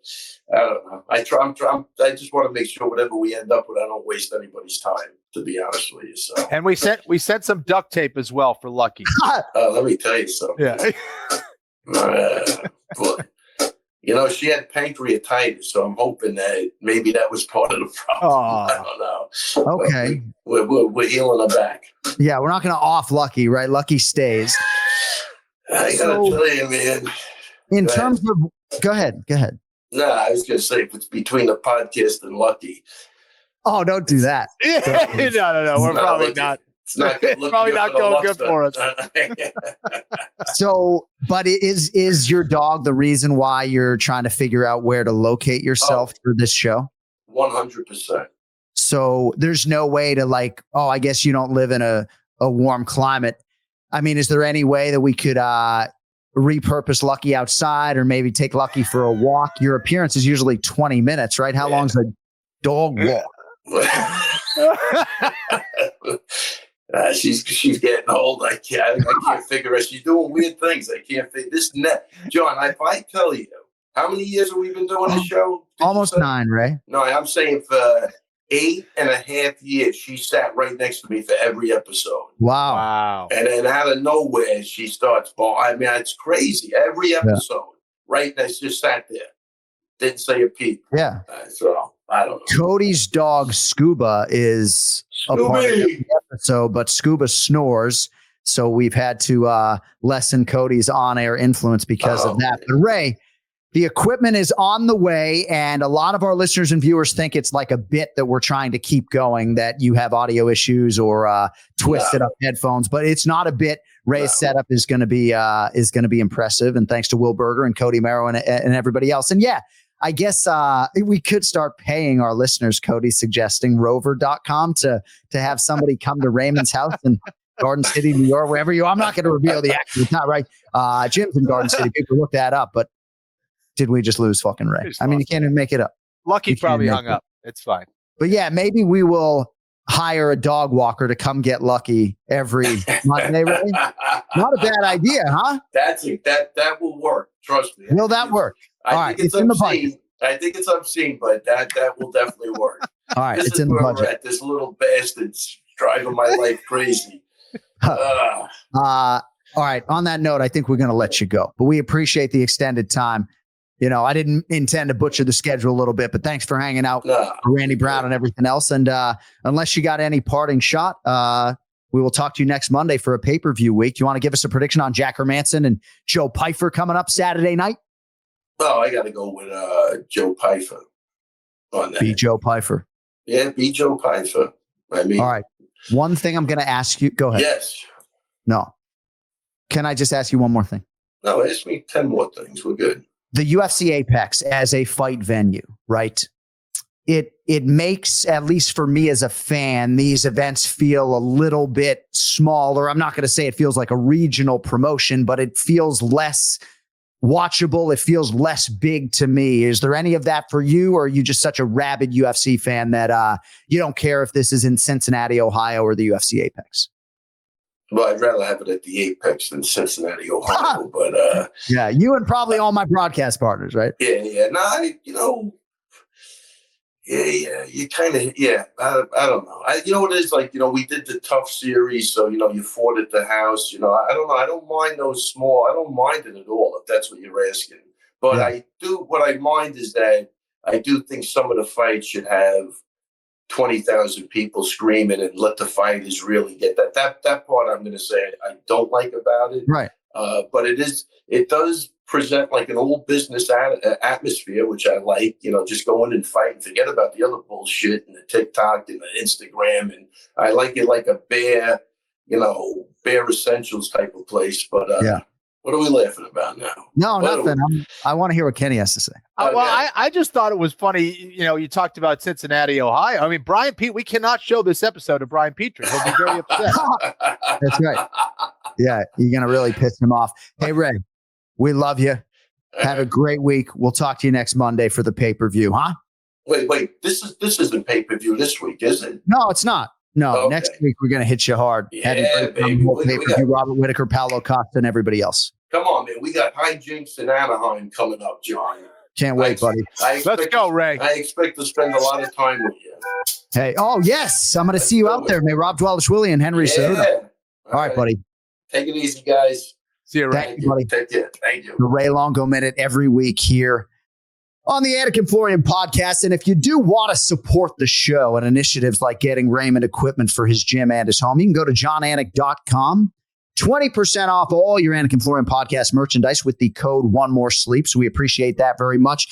I don't know. I just want to make sure whatever we end up with, I don't waste anybody's time, to be honest with you. So. And we sent some duct tape as well for Lucky. Let me tell you something. Yeah. But, she had pancreatitis, so I'm hoping that maybe that was part of the problem. I don't know. Okay. We're healing her back. Yeah, we're not going to off Lucky, right? Lucky stays. I got to tell you, man. In terms of... Go ahead. No, I was going to say, if it's between the podcast and Lucky. Oh, don't do that. No. We're probably not. It's probably not going good for us. So, but is your dog the reason why you're trying to figure out where to locate yourself for this show? 100%. So there's no way to I guess you don't live in a warm climate. I mean, is there any way that we could repurpose Lucky outside or maybe take Lucky for a walk? Your appearance is usually 20 minutes, right? How long's a dog walk? She's getting old. I can't figure it. She's doing weird things. I can't figure this net. John, if I tell you, how many years have we been doing this show? Almost 9, Ray. No, I'm saying for 8.5 years, she sat right next to me for every episode. Wow. And then out of nowhere, she starts bawling. I mean, it's crazy. Every episode, right? That's just sat there. Didn't say a peep. Yeah. So I don't know. Cody's dog Scuba is a part of the episode, but Scuba snores. So we've had to lessen Cody's on-air influence because of that. But Ray, the equipment is on the way, and a lot of our listeners and viewers think it's like a bit that we're trying to keep going, that you have audio issues or twisted up headphones, but it's not a bit. Ray's setup is going to be impressive, and thanks to Will Berger and Cody Merrow and everybody else. And yeah, I guess we could start paying our listeners. Cody's suggesting rover.com to have somebody come to Raymond's house in Garden City, New York, wherever you are. I'm not going to reveal the actual time, right? Jim's in Garden City. People look that up, but did we just lose fucking Ray? I mean, you can't even make it up. Lucky probably hung up. It's fine. But yeah, maybe we will hire a dog walker to come get Lucky every Monday, Ray. Not a bad idea, huh? That will work. Trust me. Will that work? I think it's obscene. I think it's obscene, but that will definitely work. All right, it's in the budget. This little bastard's driving my life crazy. All right. On that note, I think we're going to let you go, but we appreciate the extended time. I didn't intend to butcher the schedule a little bit, but thanks for hanging out, Randy Brown and everything else. And unless you got any parting shot, we will talk to you next Monday for a pay-per-view week. Do you want to give us a prediction on Jack Hermanson and Joe Pyfer coming up Saturday night? Oh, I got to go with Joe Pyfer on that. Be Joe Pyfer. Yeah, be Joe Pyfer. I mean, all right. One thing I'm going to ask you. Go ahead. Yes. No. Can I just ask you one more thing? No, ask me 10 more things. We're good. The UFC Apex as a fight venue, right? It makes, at least for me as a fan, these events feel a little bit smaller. I'm not going to say it feels like a regional promotion, but it feels less watchable. It feels less big to me. Is there any of that for you, or are you just such a rabid UFC fan that you don't care if this is in Cincinnati, Ohio, or the UFC Apex? Well, I'd rather have it at the Apex than Cincinnati, Ohio. But yeah, you and probably all my broadcast partners, right? Yeah. No, you kind of, I don't know. It is like, we did the tough series. So, you fought at the house, I don't know. I don't mind those small. I don't mind it at all, if that's what you're asking. But what I mind is that I do think some of the fights should have 20,000 people screaming and let the fighters really get that. That part I'm going to say I don't like about it. Right. But it does present like an old business atmosphere, which I like, just go in and fight and forget about the other bullshit and the TikTok and the Instagram. And I like it like a bare essentials type of place. But what are we laughing about now? No, nothing. I want to hear what Kenny has to say. Well, I just thought it was funny. You talked about Cincinnati, Ohio. I mean, Brian Pete, we cannot show this episode to Brian Petrie. He'll be very upset. That's right. Yeah, you're going to really piss him off. Hey, Ray, we love you. Have a great week. We'll talk to you next Monday for the pay-per-view, huh? Wait. This isn't pay-per-view this week, is it? No, it's not. No, Okay. Next week we're going to hit you hard. Yeah, baby. Robert Whitaker, Paulo Costa, and everybody else. Come on, man. We got hijinks in Anaheim coming up, John. Can't wait, buddy. Let's go, Ray. I expect to spend a lot of time with you. Hey, oh, yes. I'm going to see you out there. May Rob Dwalish-Willie and Henry Cejudo. All right, buddy. Take it easy, guys. See you, Ray. Thank you, buddy. Take care. Thank you. The Ray Longo Minute every week here on the Anik Florian podcast. And if you do want to support the show and initiatives like getting Raymond equipment for his gym and his home, you can go to johnanik.com. 20% off all your Anik Florian podcast merchandise with the code OneMoreSleep. So we appreciate that very much.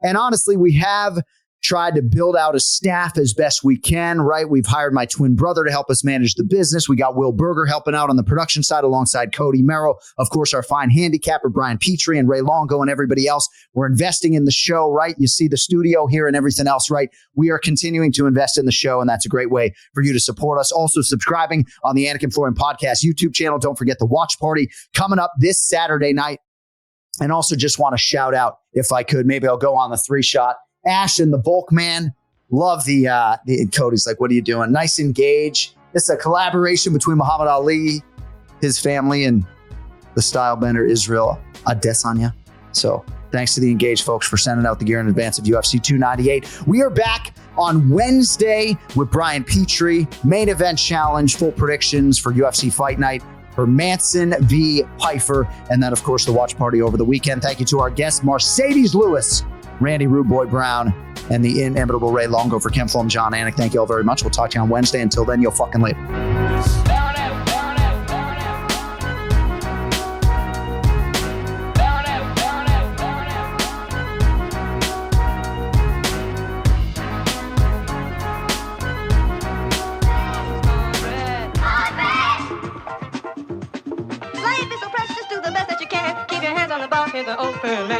And honestly, we have tried to build out a staff as best we can, right? We've hired my twin brother to help us manage the business. We got Will Berger helping out on the production side alongside Cody Merrill. Of course, our fine handicapper, Brian Petrie and Ray Longo and everybody else. We're investing in the show, right? You see the studio here and everything else, right? We are continuing to invest in the show, and that's a great way for you to support us. Also subscribing on the Anik Florian Podcast YouTube channel. Don't forget the watch party coming up this Saturday night. And also just want to shout out, if I could, maybe I'll go on the 3-shot. Ash and the Bulk Man. Love the Cody's like, what are you doing? Nice Engage. It's a collaboration between Muhammad Ali, his family, and the style bender Israel Adesanya. So thanks to the Engage folks for sending out the gear in advance of UFC 298. We are back on Wednesday with Brian Petrie. Main event challenge, full predictions for UFC Fight Night for Manson v. Pfeiffer. And then, of course, the watch party over the weekend. Thank you to our guests, Marcedes Lewis, Randy Rude Boy Brown, and the inimitable Ray Longo. For Ken Flom, John Anik, thank you all very much. We'll talk to you on Wednesday. Until then, you'll fucking later. Life is so precious, do the best that you can. Keep your hands on the bar, here's the open man.